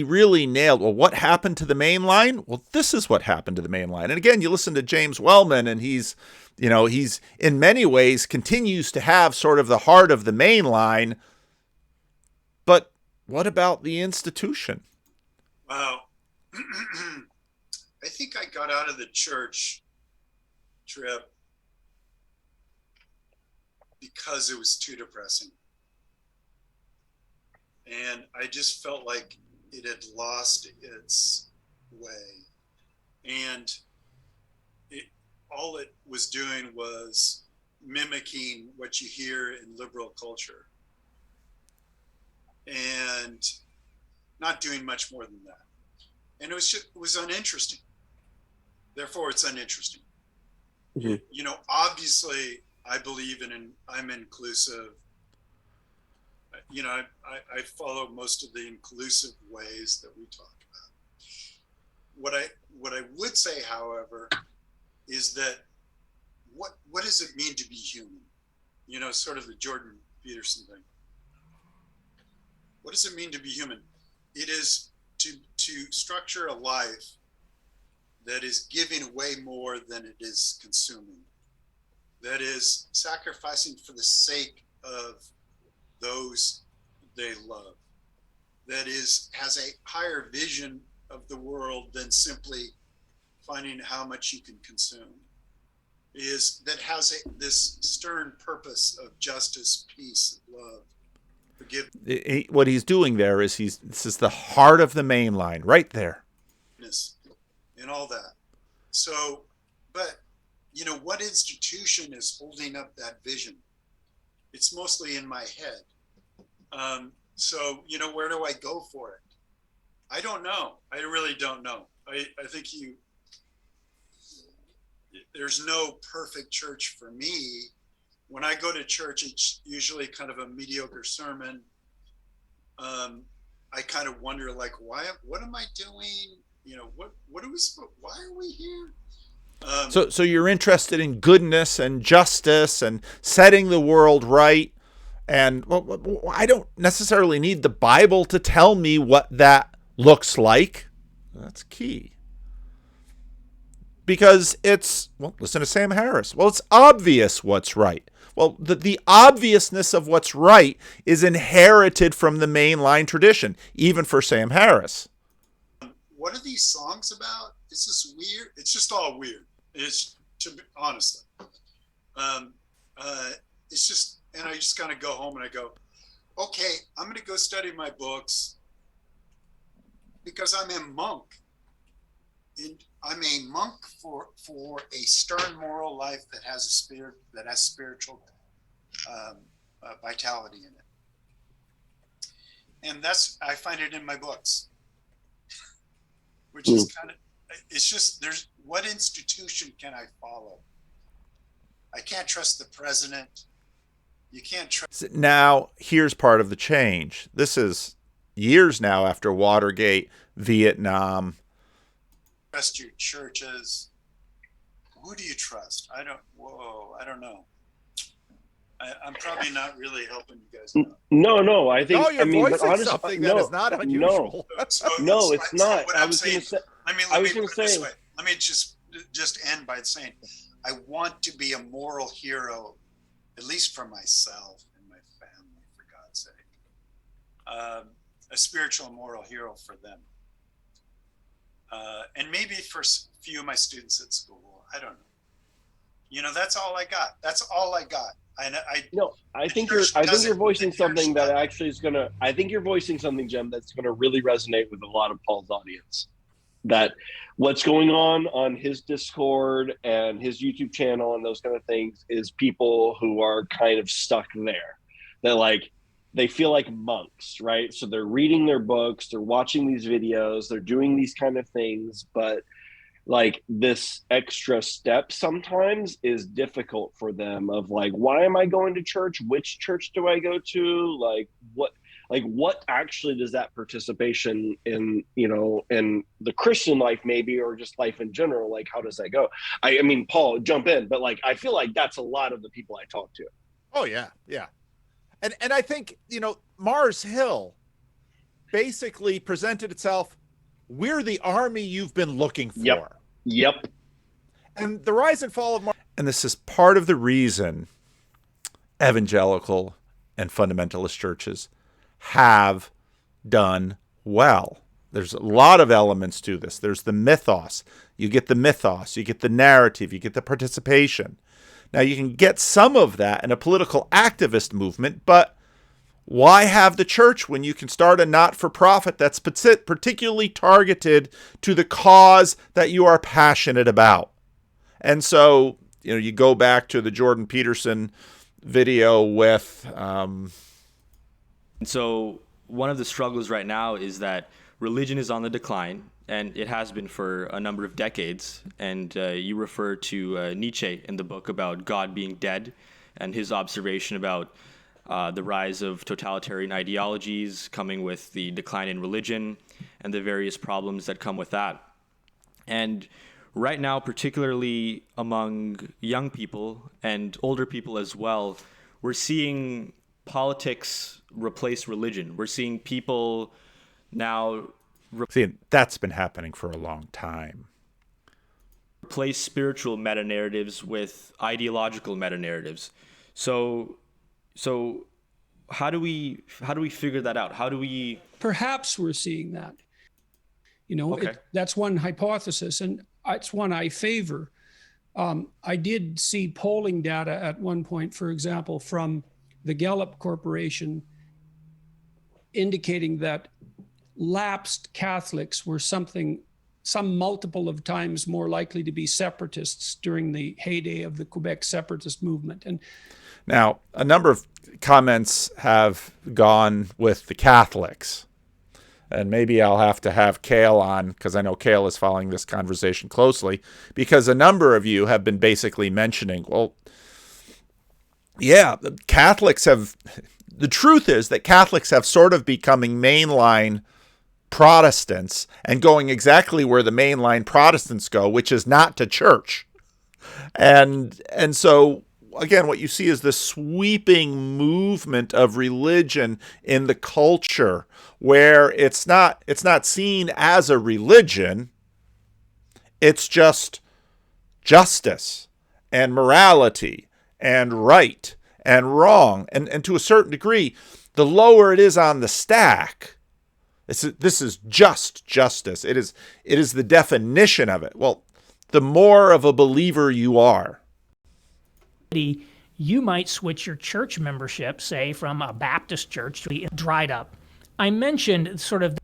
really nailed, well, what happened to the Mainline? Well, this is what happened to the Mainline. And again, you listen to James Wellman and he's in many ways continues to have sort of the heart of the Mainline. But what about the institution? Wow. I think I got out of the church trip because it was too depressing. And I just felt like it had lost its way. And all it was doing was mimicking what you hear in liberal culture and not doing much more than that. And it was uninteresting. Therefore, it's uninteresting. Mm-hmm. Obviously, I believe I'm inclusive. I follow most of the inclusive ways that we talk about. What I would say, however, is that what does it mean to be human? Sort of the Jordan Peterson thing. What does it mean to be human? It is to structure a life that is giving way more than it is consuming. That is sacrificing for the sake of those they love. That has a higher vision of the world than simply finding how much you can consume. That has this stern purpose of justice, peace, love, forgiveness. What he's doing there is this is the heart of the Mainline, right there. And all that. So, but what institution is holding up that vision? It's mostly in my head. So, where do I go for it? I don't know. I really don't know. I think there's no perfect church for me. When I go to church, it's usually kind of a mediocre sermon. I kind of wonder, what am I doing? What are we supposed? Why are we here? So you're interested in goodness and justice and setting the world right. And I don't necessarily need the Bible to tell me what that looks like. That's key. Because listen to Sam Harris. Well, it's obvious what's right. Well, the obviousness of what's right is inherited from the Mainline tradition, even for Sam Harris. What are these songs about? It's just weird. It's just all weird. It's, to be honest. It's just, and I just kind of go home and I go, okay, I'm going to go study my books because I'm a monk. And I'm a monk for a stern moral life that has a spirit, that has spiritual vitality in it. And I find it in my books, which is it's just, what institution can I follow? I can't trust the president. You can't trust. Now, here's part of the change. This is years now after Watergate, Vietnam. Trust your churches. Who do you trust? I don't know. I'm probably not really helping you guys out. No, I think. No, you're but voicing something that is not unusual. No, it's not. What I I'm was going saying, to say. let me put it this way. Let me just end by saying, I want to be a moral hero, at least for myself and my family, for God's sake. A spiritual moral hero for them. And maybe for a few of my students at school. I don't know. That's all I got. That's all I got. I think you're voicing something that actually is gonna. I think you're voicing something, Jim, that's gonna really resonate with a lot of Paul's audience. That what's going on his Discord and his YouTube channel and those kind of things is people who are kind of stuck there. They feel like monks, right? So they're reading their books, they're watching these videos, they're doing these kind of things, but this extra step sometimes is difficult for them of why am I going to church? Which church do I go to? What actually does that participation in the Christian life maybe, or just life in general, how does that go? I mean, Paul, jump in, but I feel like that's a lot of the people I talk to. Oh yeah. And I think, Mars Hill basically presented itself, we're the army you've been looking for. Yep. And the rise and fall of Mars. And this is part of the reason evangelical and fundamentalist churches have done well. There's a lot of elements to this. There's the mythos. You get the mythos, you get the narrative, you get the participation. Now, you can get some of that in a political activist movement, but why have the church when you can start a not-for-profit that's particularly targeted to the cause that you are passionate about? And so, you go back to the Jordan Peterson video with... So one of the struggles right now is that religion is on the decline, and it has been for a number of decades. And you refer to Nietzsche in the book about God being dead, and his observation about the rise of totalitarian ideologies coming with the decline in religion and the various problems that come with that. And right now, particularly among young people and older people as well, we're seeing politics replace religion. We're seeing people now that's been happening for a long time. Replace spiritual meta-narratives with ideological meta-narratives. So how do we figure that out? How do we? Perhaps we're seeing that. Okay. That's one hypothesis, and it's one I favor. I did see polling data at one point, for example, from the Gallup Corporation, indicating that lapsed Catholics were some multiple of times more likely to be separatists during the heyday of the Quebec separatist movement. And now, a number of comments have gone with the Catholics. And maybe I'll have to have Cale on, because I know Cale is following this conversation closely, because a number of you have been basically mentioning, well, yeah, the truth is that Catholics have sort of becoming mainline Protestants and going exactly where the mainline Protestants go, which is not to church. And so, again, what you see is this sweeping movement of religion in the culture where it's not seen as a religion. It's just justice and morality and right and wrong. And to a certain degree, the lower it is on the stack, this is just justice. It is the definition of it. Well, the more of a believer you are, you might switch your church membership, say, from a Baptist church to be dried up. I mentioned sort of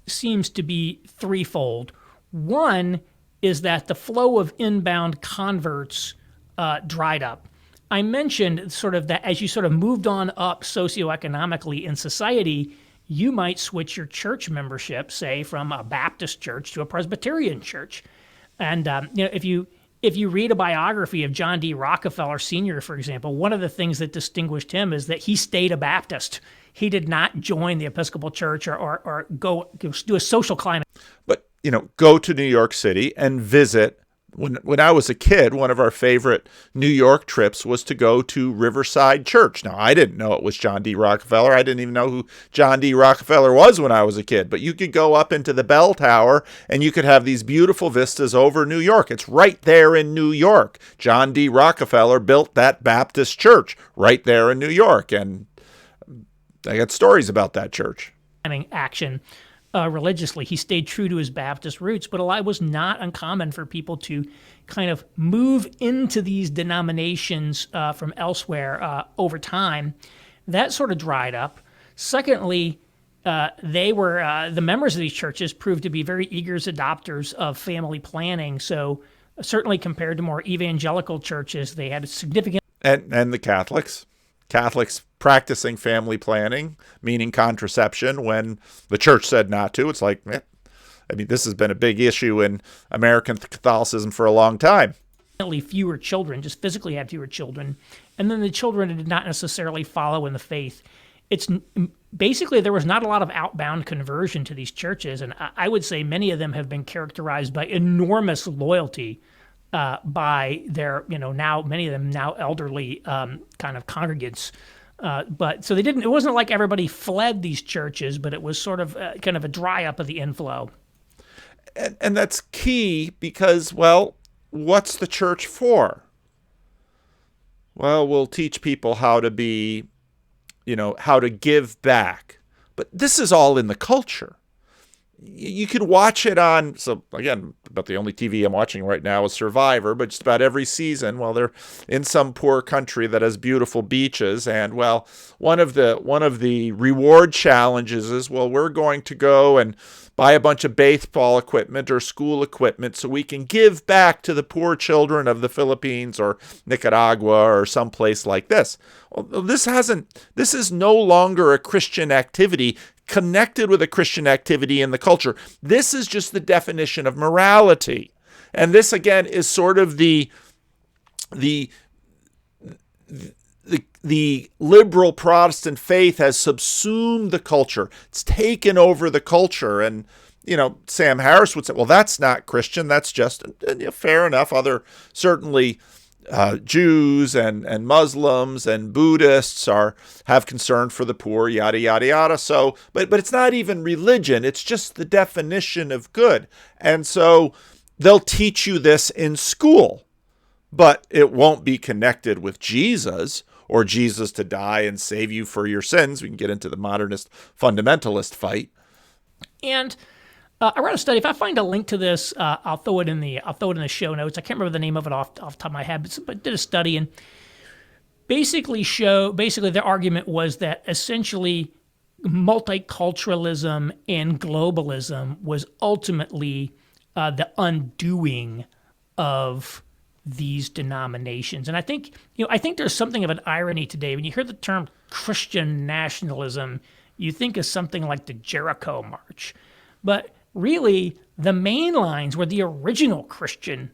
seems to be threefold. One is that the flow of inbound converts dried up. I mentioned sort of that as you sort of moved on up socioeconomically in society, you might switch your church membership, say, from a Baptist church to a Presbyterian church. And if you read a biography of John D. Rockefeller Sr., for example, one of the things that distinguished him is that he stayed a Baptist. He did not join the Episcopal Church or go do a social climate. But, go to New York City and visit. When I was a kid, one of our favorite New York trips was to go to Riverside Church. Now, I didn't know it was John D. Rockefeller. I didn't even know who John D. Rockefeller was when I was a kid. But you could go up into the bell tower and you could have these beautiful vistas over New York. It's right there in New York. John D. Rockefeller built that Baptist church right there in New York. And I got stories about that church. Action. Religiously. He stayed true to his Baptist roots, but it was not uncommon for people to kind of move into these denominations from elsewhere over time. That sort of dried up. Secondly, the members of these churches proved to be very eager adopters of family planning. So certainly compared to more evangelical churches, they had a significant... And the Catholics practicing family planning, meaning contraception, when the church said not to. It's like, this has been a big issue in American Catholicism for a long time. Fewer children, just physically had fewer children. And then the children did not necessarily follow in the faith. It's basically, there was not a lot of outbound conversion to these churches. And I would say many of them have been characterized by enormous loyalty by their, now many of them now elderly kind of congregants. But so it wasn't like everybody fled these churches, but it was sort of kind of a dry up of the inflow. And that's key because, well, what's the church for? Well, we'll teach people how to be, how to give back. But this is all in the culture. You can watch it on, so again, about the only TV I'm watching right now is Survivor, but just about every season, well, they're in some poor country that has beautiful beaches, and well, one of the reward challenges is, well, we're going to go and buy a bunch of baseball equipment or school equipment so we can give back to the poor children of the Philippines or Nicaragua or someplace like this. Well, this is no longer a Christian activity connected with a Christian activity in the culture. This is just the definition of morality. And this, again, is sort of the liberal Protestant faith has subsumed the culture. It's taken over the culture. And, Sam Harris would say, well, that's not Christian. That's just, fair enough. Certainly Jews and Muslims and Buddhists have concern for the poor, yada, yada, yada. So, but it's not even religion. It's just the definition of good. And so they'll teach you this in school, but it won't be connected with Jesus or Jesus to die and save you for your sins. We can get into the modernist fundamentalist fight. And I read a study. If I find a link to this, I'll throw it in the show notes. I can't remember the name of it off the top of my head, but did a study and basically their argument was that essentially multiculturalism and globalism was ultimately the undoing of these denominations. And I think there's something of an irony today. When you hear the term Christian nationalism, you think of something like the Jericho March. But really, the Mainlines were the original Christian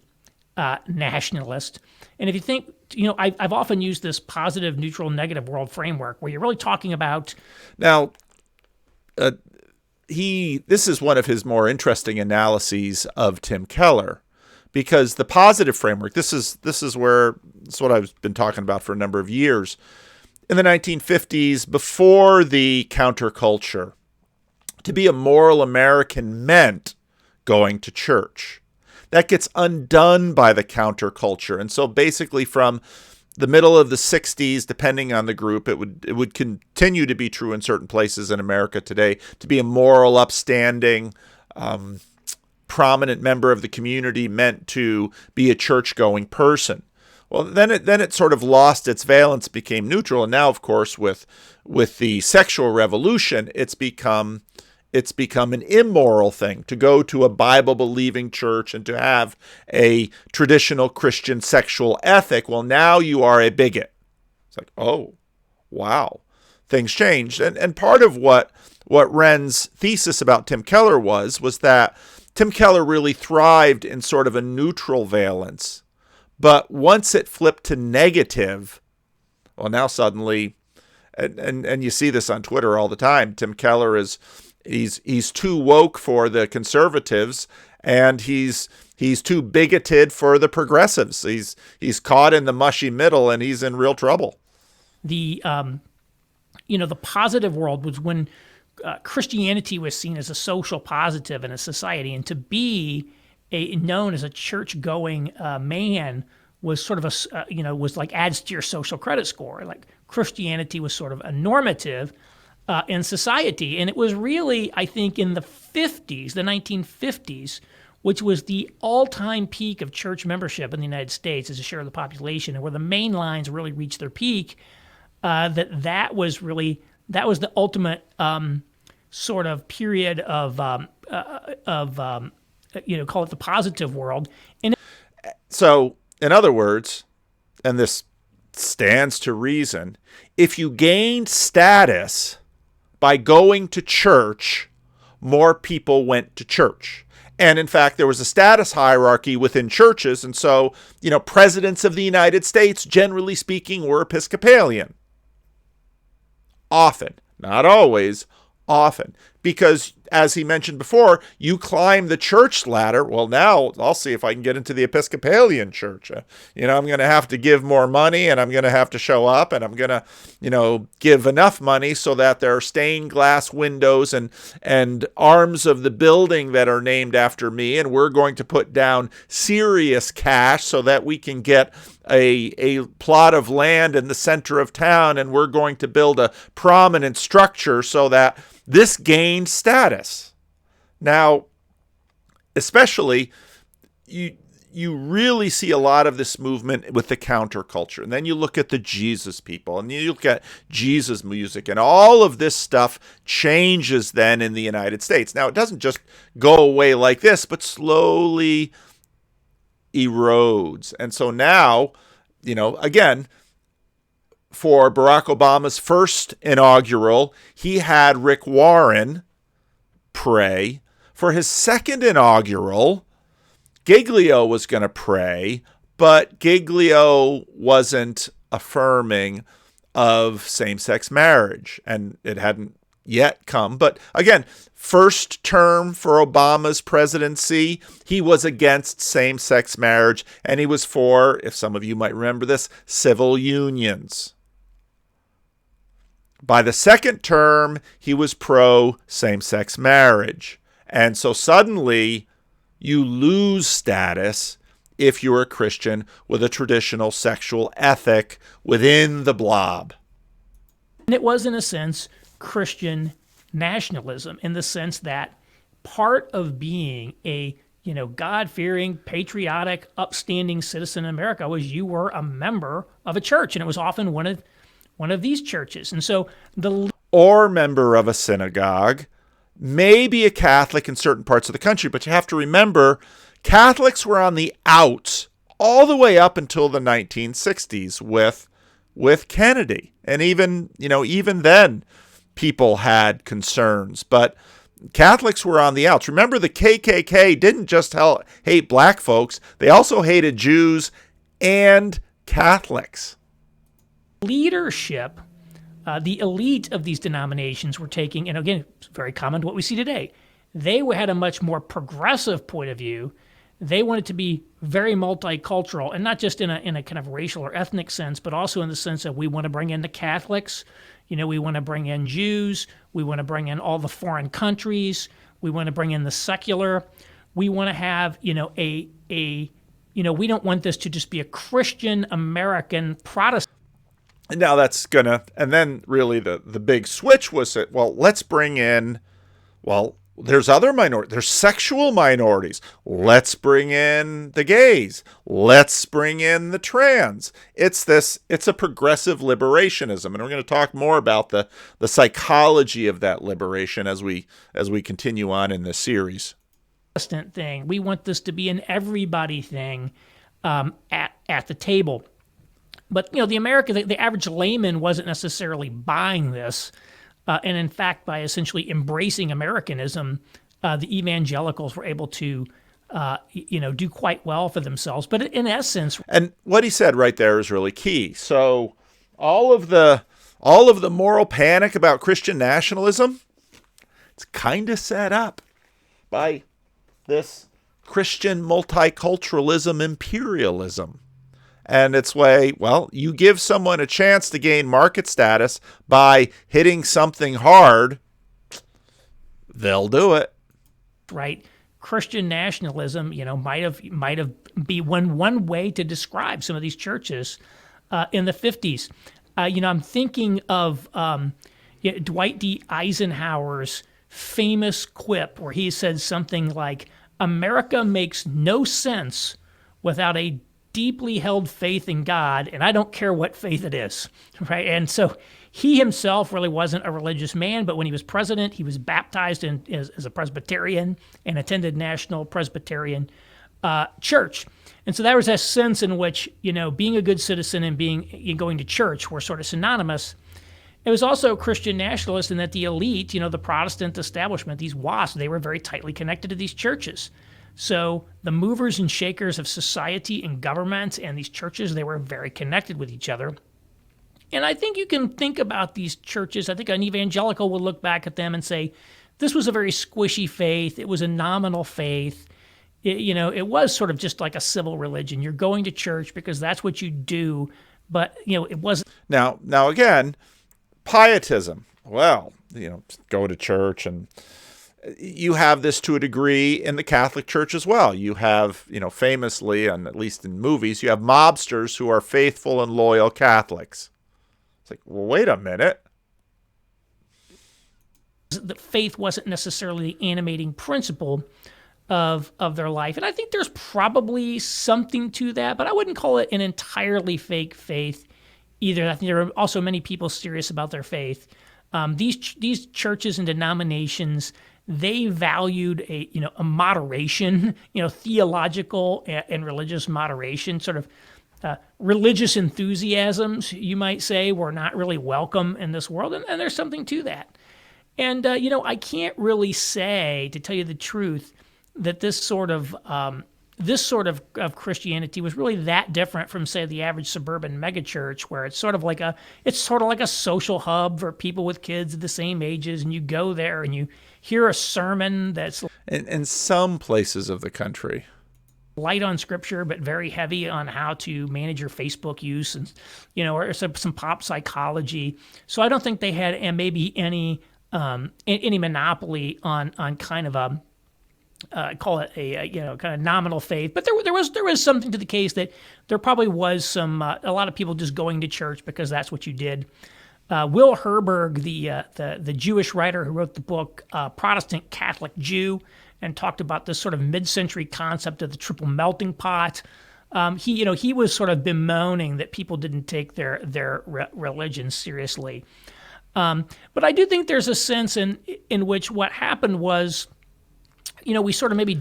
nationalist. And if you think, I've often used this positive, neutral, negative world framework where you're really talking about... Now, this is one of his more interesting analyses of Tim Keller, because the positive framework, this is what I've been talking about for a number of years. In the 1950s, before the counterculture, to be a moral American meant going to church. That gets undone by the counterculture. And so basically from the middle of the 60s, depending on the group, it would continue to be true in certain places in America today, to be a moral, upstanding, prominent member of the community meant to be a church-going person. Well, then it sort of lost its valence, became neutral, and now, of course, with the sexual revolution, it's become an immoral thing to go to a Bible-believing church and to have a traditional Christian sexual ethic. Well, now you are a bigot. It's like, oh, wow, things changed. And part of what what Wren's thesis about Tim Keller was that Tim Keller really thrived in sort of a neutral valence. But once it flipped to negative, well, now suddenly, and you see this on Twitter all the time, Tim Keller he's too woke for the conservatives, and he's too bigoted for the progressives. He's caught in the mushy middle, and he's in real trouble. The the positive world was when Christianity was seen as a social positive in a society, and to be known as a church-going man was sort of was like adds to your social credit score. Like Christianity was sort of a normative in society, and it was really, I think, in the 1950s, which was the all-time peak of church membership in the United States as a share of the population, and where the mainlines really reached their peak. That was the ultimate sort of period of call it the positive world. And so, in other words, and this stands to reason, if you gained status by going to church, more people went to church. And in fact, there was a status hierarchy within churches. And so, presidents of the United States, generally speaking, were Episcopalian. Often, not always, often. Because, as he mentioned before, you climb the church ladder. Well, now I'll see if I can get into the Episcopalian church. I'm going to have to give more money, and I'm going to have to show up, and I'm going to, give enough money so that there are stained glass windows and arms of the building that are named after me, and we're going to put down serious cash so that we can get a plot of land in the center of town, and we're going to build a prominent structure so that this gained status. Now, especially, you really see a lot of this movement with the counterculture. And then you look at the Jesus people, and you look at Jesus music, and all of this stuff changes then in the United States. Now, it doesn't just go away like this, but slowly erodes. And so now, again, for Barack Obama's first inaugural, he had Rick Warren pray. For his second inaugural, Giglio was going to pray, but Giglio wasn't affirming of same-sex marriage, and it hadn't yet come. But again, first term for Obama's presidency, he was against same-sex marriage, and he was for, if some of you might remember this, civil unions. By the second term, he was pro same-sex marriage. And so suddenly, you lose status if you're a Christian with a traditional sexual ethic within the blob. And it was, in a sense, Christian nationalism, in the sense that part of being a God-fearing, patriotic, upstanding citizen in America was you were a member of a church, and it was often one of these churches. And so or member of a synagogue, maybe a Catholic in certain parts of the country, but you have to remember, Catholics were on the outs all the way up until the 1960s with Kennedy. And even then, people had concerns, but Catholics were on the outs. Remember, the KKK didn't just hate black folks, they also hated Jews and Catholics. Leadership, the elite of these denominations were taking, and again, it's very common to what we see today, they had a much more progressive point of view. They wanted to be very multicultural, and not just in a kind of racial or ethnic sense, but also in the sense that we want to bring in the Catholics, we want to bring in Jews, we want to bring in all the foreign countries, we want to bring in the secular, we want to have, we don't want this to just be a Christian American Protestant. And now and then really the big switch was that, let's bring in, there's other minorities, there's sexual minorities. Let's bring in the gays. Let's bring in the trans. It's a progressive liberationism. And we're going to talk more about the psychology of that liberation as we continue on in this series. Thing. We want this to be an everybody thing at the table. But, the average layman wasn't necessarily buying this. And in fact, by essentially embracing Americanism, the evangelicals were able to, do quite well for themselves. But in essence, and what he said right there is really key. So all of the moral panic about Christian nationalism, it's kind of set up by this Christian multiculturalism imperialism. And it's you give someone a chance to gain market status by hitting something hard, they'll do it. Right? Christian nationalism, might have be one way to describe some of these churches in the 50s. I'm thinking of Dwight D. Eisenhower's famous quip where he said something like, "America makes no sense without a deeply held faith in God, and I don't care what faith it is," right? And so he himself really wasn't a religious man, but when he was president, he was baptized as a Presbyterian and attended National Presbyterian Church. And so there was a sense in which, being a good citizen and going to church were sort of synonymous. It was also Christian nationalist in that the elite, the Protestant establishment, these WASPs, they were very tightly connected to these churches. So the movers and shakers of society and government and these churches, they were very connected with each other. And I think you can think about these churches. I think an evangelical will look back at them and say, this was a very squishy faith. It was a nominal faith. It was sort of just like a civil religion. You're going to church because that's what you do. But, it wasn't. Now again, pietism. Well, go to church, and you have this to a degree in the Catholic Church as well. You have, famously, and at least in movies, you have mobsters who are faithful and loyal Catholics. It's like, well, wait a minute. The faith wasn't necessarily the animating principle of their life. And I think there's probably something to that, but I wouldn't call it an entirely fake faith either. I think there are also many people serious about their faith. These churches and denominations, they valued a moderation, theological and religious moderation, sort of religious enthusiasms, you might say, were not really welcome in this world, and there's something to that. And I can't really say, to tell you the truth, that this sort of Christianity was really that different from, say, the average suburban megachurch, where it's sort of like a social hub for people with kids of the same ages, and you go there and you hear a sermon that's in some places of the country light on scripture, but very heavy on how to manage your Facebook use, and or some pop psychology. So I don't think they had maybe any monopoly on kind of a call it a kind of nominal faith, but there was something to the case that there probably was a lot of people just going to church because that's what you did. Will Herberg, the Jewish writer who wrote the book Protestant Catholic Jew, and talked about this sort of mid-century concept of the triple melting pot. He was sort of bemoaning that people didn't take their religion seriously. But I do think there's a sense in which what happened was, we sort of maybe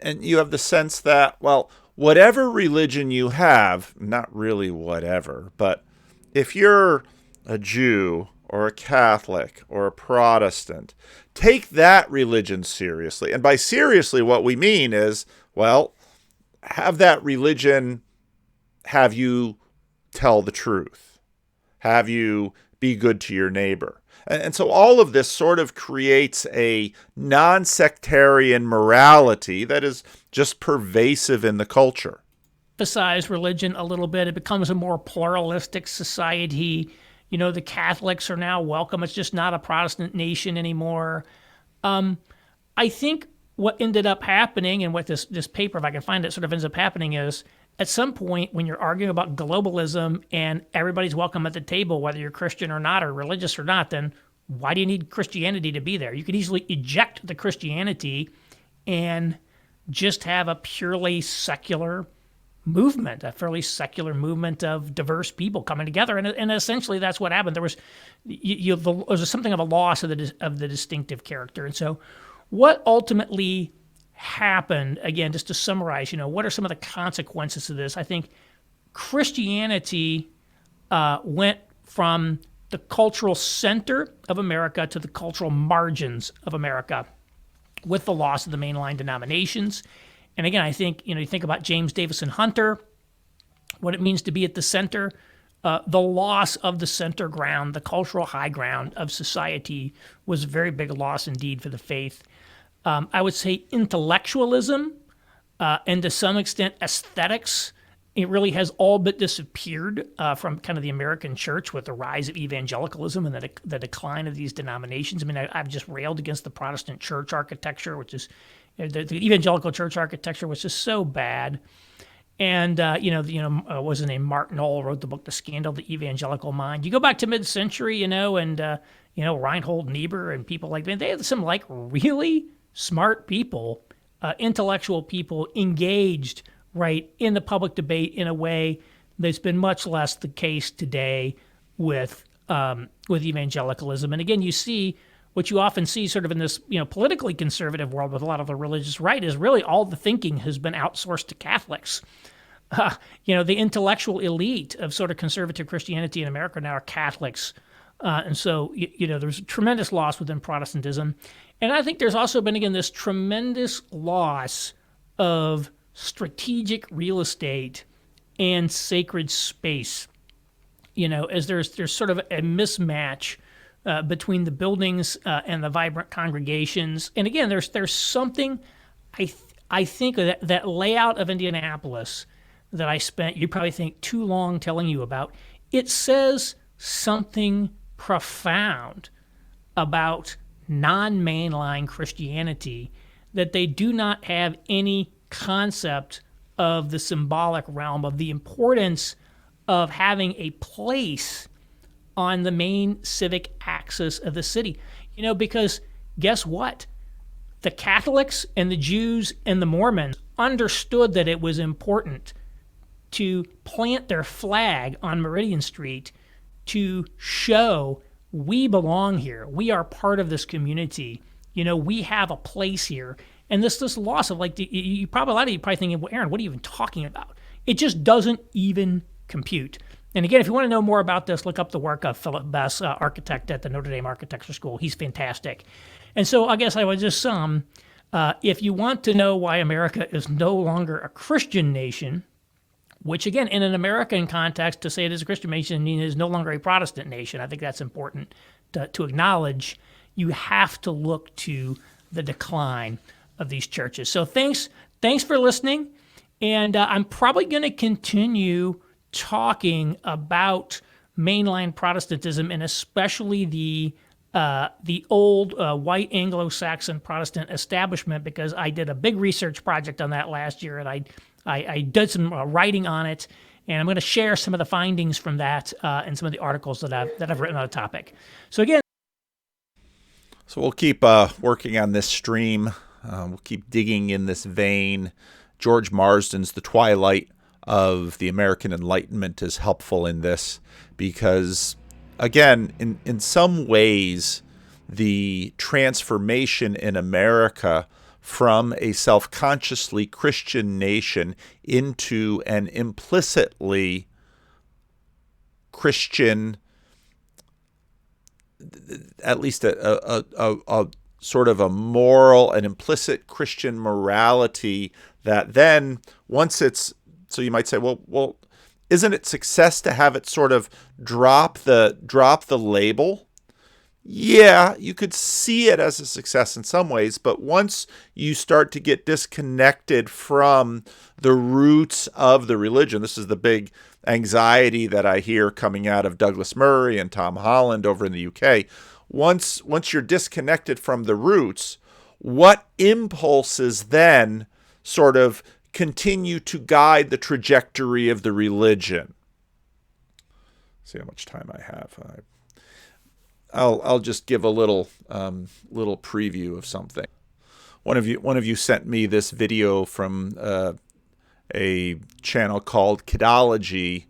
and you have the sense that, well, whatever religion you have, not really whatever, but if you're a Jew or a Catholic or a Protestant, take that religion seriously. And by seriously, what we mean is, well, have that religion have you tell the truth, have you be good to your neighbor. And so all of this sort of creates a non-sectarian morality that is just pervasive in the culture. Emphasize religion a little bit. It becomes a more pluralistic society. The Catholics are now welcome. It's just not a Protestant nation anymore. I think what ended up happening, and what this paper, if I can find it, sort of ends up happening is, at some point when you're arguing about globalism and everybody's welcome at the table, whether you're Christian or not, or religious or not, then why do you need Christianity to be there? You could easily eject the Christianity and just have a purely secular movement, a fairly secular movement of diverse people coming together. And essentially that's what happened. There was something of a loss of the distinctive character. And so what ultimately happened, again, just to summarize, what are some of the consequences of this? I think Christianity went from the cultural center of America to the cultural margins of America with the loss of the mainline denominations. And again, I think, you think about James Davison Hunter, what it means to be at the center, the loss of the center ground, the cultural high ground of society was a very big loss indeed for the faith. I would say intellectualism and to some extent aesthetics, it really has all but disappeared from kind of the American church with the rise of evangelicalism and the decline of these denominations. I mean, I've just railed against the Protestant church architecture, which is the evangelical church architecture, which is so bad. And what was his name? Mark Knoll wrote the book "The Scandal of the Evangelical Mind." You go back to mid-century, and Reinhold Niebuhr and people like that. They had some really smart people, intellectual people engaged right in the public debate in a way that's been much less the case today with evangelicalism. And again, you see what you often see sort of in this politically conservative world with a lot of the religious right is really all the thinking has been outsourced to Catholics. The intellectual elite of sort of conservative Christianity in America now are Catholics. And so, there's a tremendous loss within Protestantism. And I think there's also been, again, this tremendous loss of strategic real estate and sacred space, as there's sort of a mismatch between the buildings and the vibrant congregations. And again, there's something, I think that layout of Indianapolis that I spent, you probably think, too long telling you about. It says something profound about non-mainline Christianity, that they do not have any concept of the symbolic realm, of the importance of having a place on the main civic axis of the city. Because guess what? The Catholics and the Jews and the Mormons understood that it was important to plant their flag on Meridian Street to show we belong here. We are part of this community. We have a place here. And this loss of a lot of you probably thinking, well, Aaron, what are you even talking about? It just doesn't even compute. And again, if you want to know more about this, look up the work of Philip Bess, architect at the Notre Dame Architecture School. He's fantastic. And so I guess I would just sum, if you want to know why America is no longer a Christian nation, which again, in an American context, to say it is a Christian nation means it is no longer a Protestant nation. I think that's important to acknowledge. You have to look to the decline of these churches. So thanks for listening. And I'm probably going to continue talking about mainline Protestantism and especially the old white Anglo-Saxon Protestant establishment, because I did a big research project on that last year, and I did some writing on it, and I'm going to share some of the findings from that and some of the articles that I've written on the topic. So again, we'll keep working on this stream. We'll keep digging in this vein. George Marsden's The Twilight of the American Enlightenment is helpful in this because, again, in some ways, the transformation in America from a self-consciously Christian nation into an implicitly Christian, at least a sort of a moral, an implicit Christian morality that then once it's, so you might say, well, isn't it success to have it sort of drop the label? Yeah, you could see it as a success in some ways, but once you start to get disconnected from the roots of the religion, this is the big anxiety that I hear coming out of Douglas Murray and Tom Holland over in the UK. Once you're disconnected from the roots, what impulses then sort of continue to guide the trajectory of the religion? See how much time I have. I'll just give a little preview of something. One of you sent me this video from a channel called Kidology,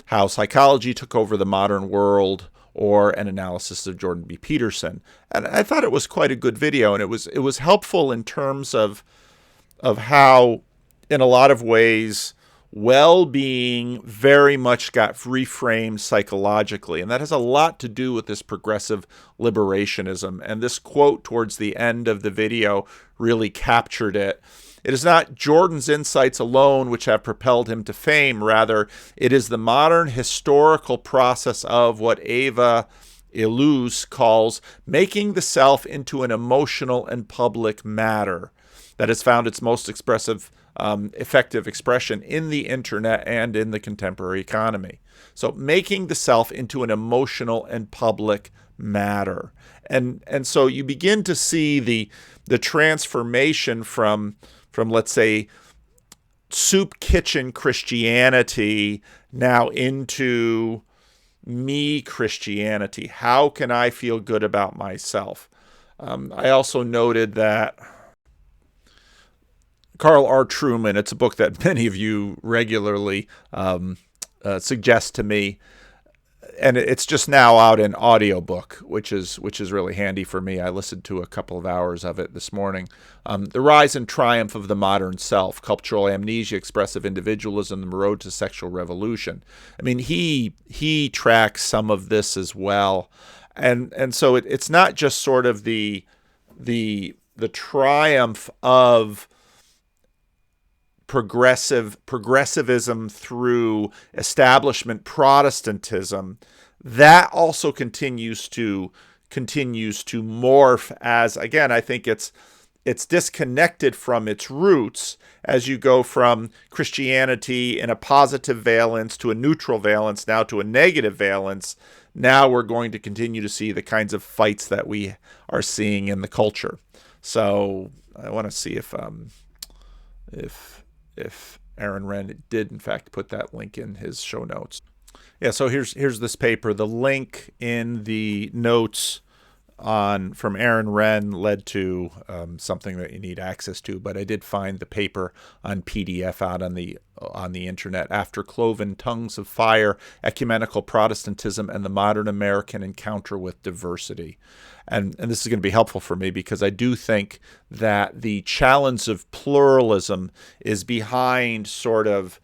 How Psychology Took Over the Modern World, or an analysis of Jordan B. Peterson. And I thought it was quite a good video, and it was helpful in terms of how, in a lot of ways, well-being very much got reframed psychologically. And that has a lot to do with this progressive liberationism. And this quote towards the end of the video really captured it. It is not Jordan's insights alone which have propelled him to fame. Rather, it is the modern historical process of what Eva Illouz calls making the self into an emotional and public matter that has found its most effective expression in the internet and in the contemporary economy. So making the self into an emotional and public matter. And so you begin to see the transformation from let's say soup kitchen Christianity now into me Christianity. How can I feel good about myself? I also noted that Carl R. Truman, it's a book that many of you regularly suggest to me, and it's just now out in audiobook, which is really handy for me. I listened to a couple of hours of it this morning. The Rise and Triumph of the Modern Self, Cultural Amnesia, Expressive Individualism, The Road to Sexual Revolution. I mean, he tracks some of this as well. And so it's not just sort of the triumph of progressivism through establishment Protestantism. That also continues to morph as, again, I think it's disconnected from its roots as you go from Christianity in a positive valence to a neutral valence, now to a negative valence. Now we're going to continue to see the kinds of fights that we are seeing in the culture. So I want to see if Aaron Wrenn did in fact put that link in his show notes. Yeah, so here's this paper. The link in the notes from Aaron Wrenn led to something that you need access to, but I did find the paper on PDF out on the internet. After Cloven Tongues of Fire, Ecumenical Protestantism and the Modern American Encounter with Diversity. And this is going to be helpful for me because I do think that the challenge of pluralism is behind sort of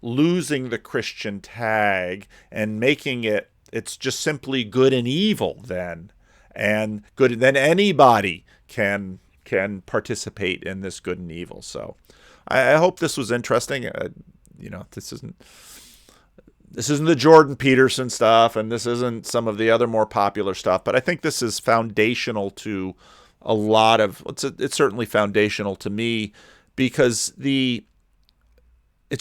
losing the Christian tag and making it's just simply good and evil then. And then anybody can participate in this good and evil. So I hope this was interesting. This isn't the Jordan Peterson stuff, and this isn't some of the other more popular stuff, but I think this is foundational to a lot of, it's certainly foundational to me because it's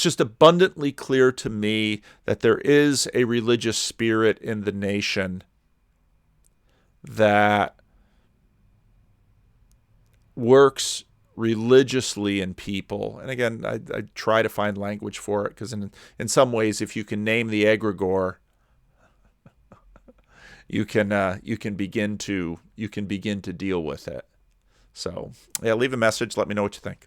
just abundantly clear to me that there is a religious spirit in the nation that works religiously in people. And again, I try to find language for it because in some ways, if you can name the egregore, you can begin to deal with it. So yeah, leave a message. Let me know what you think.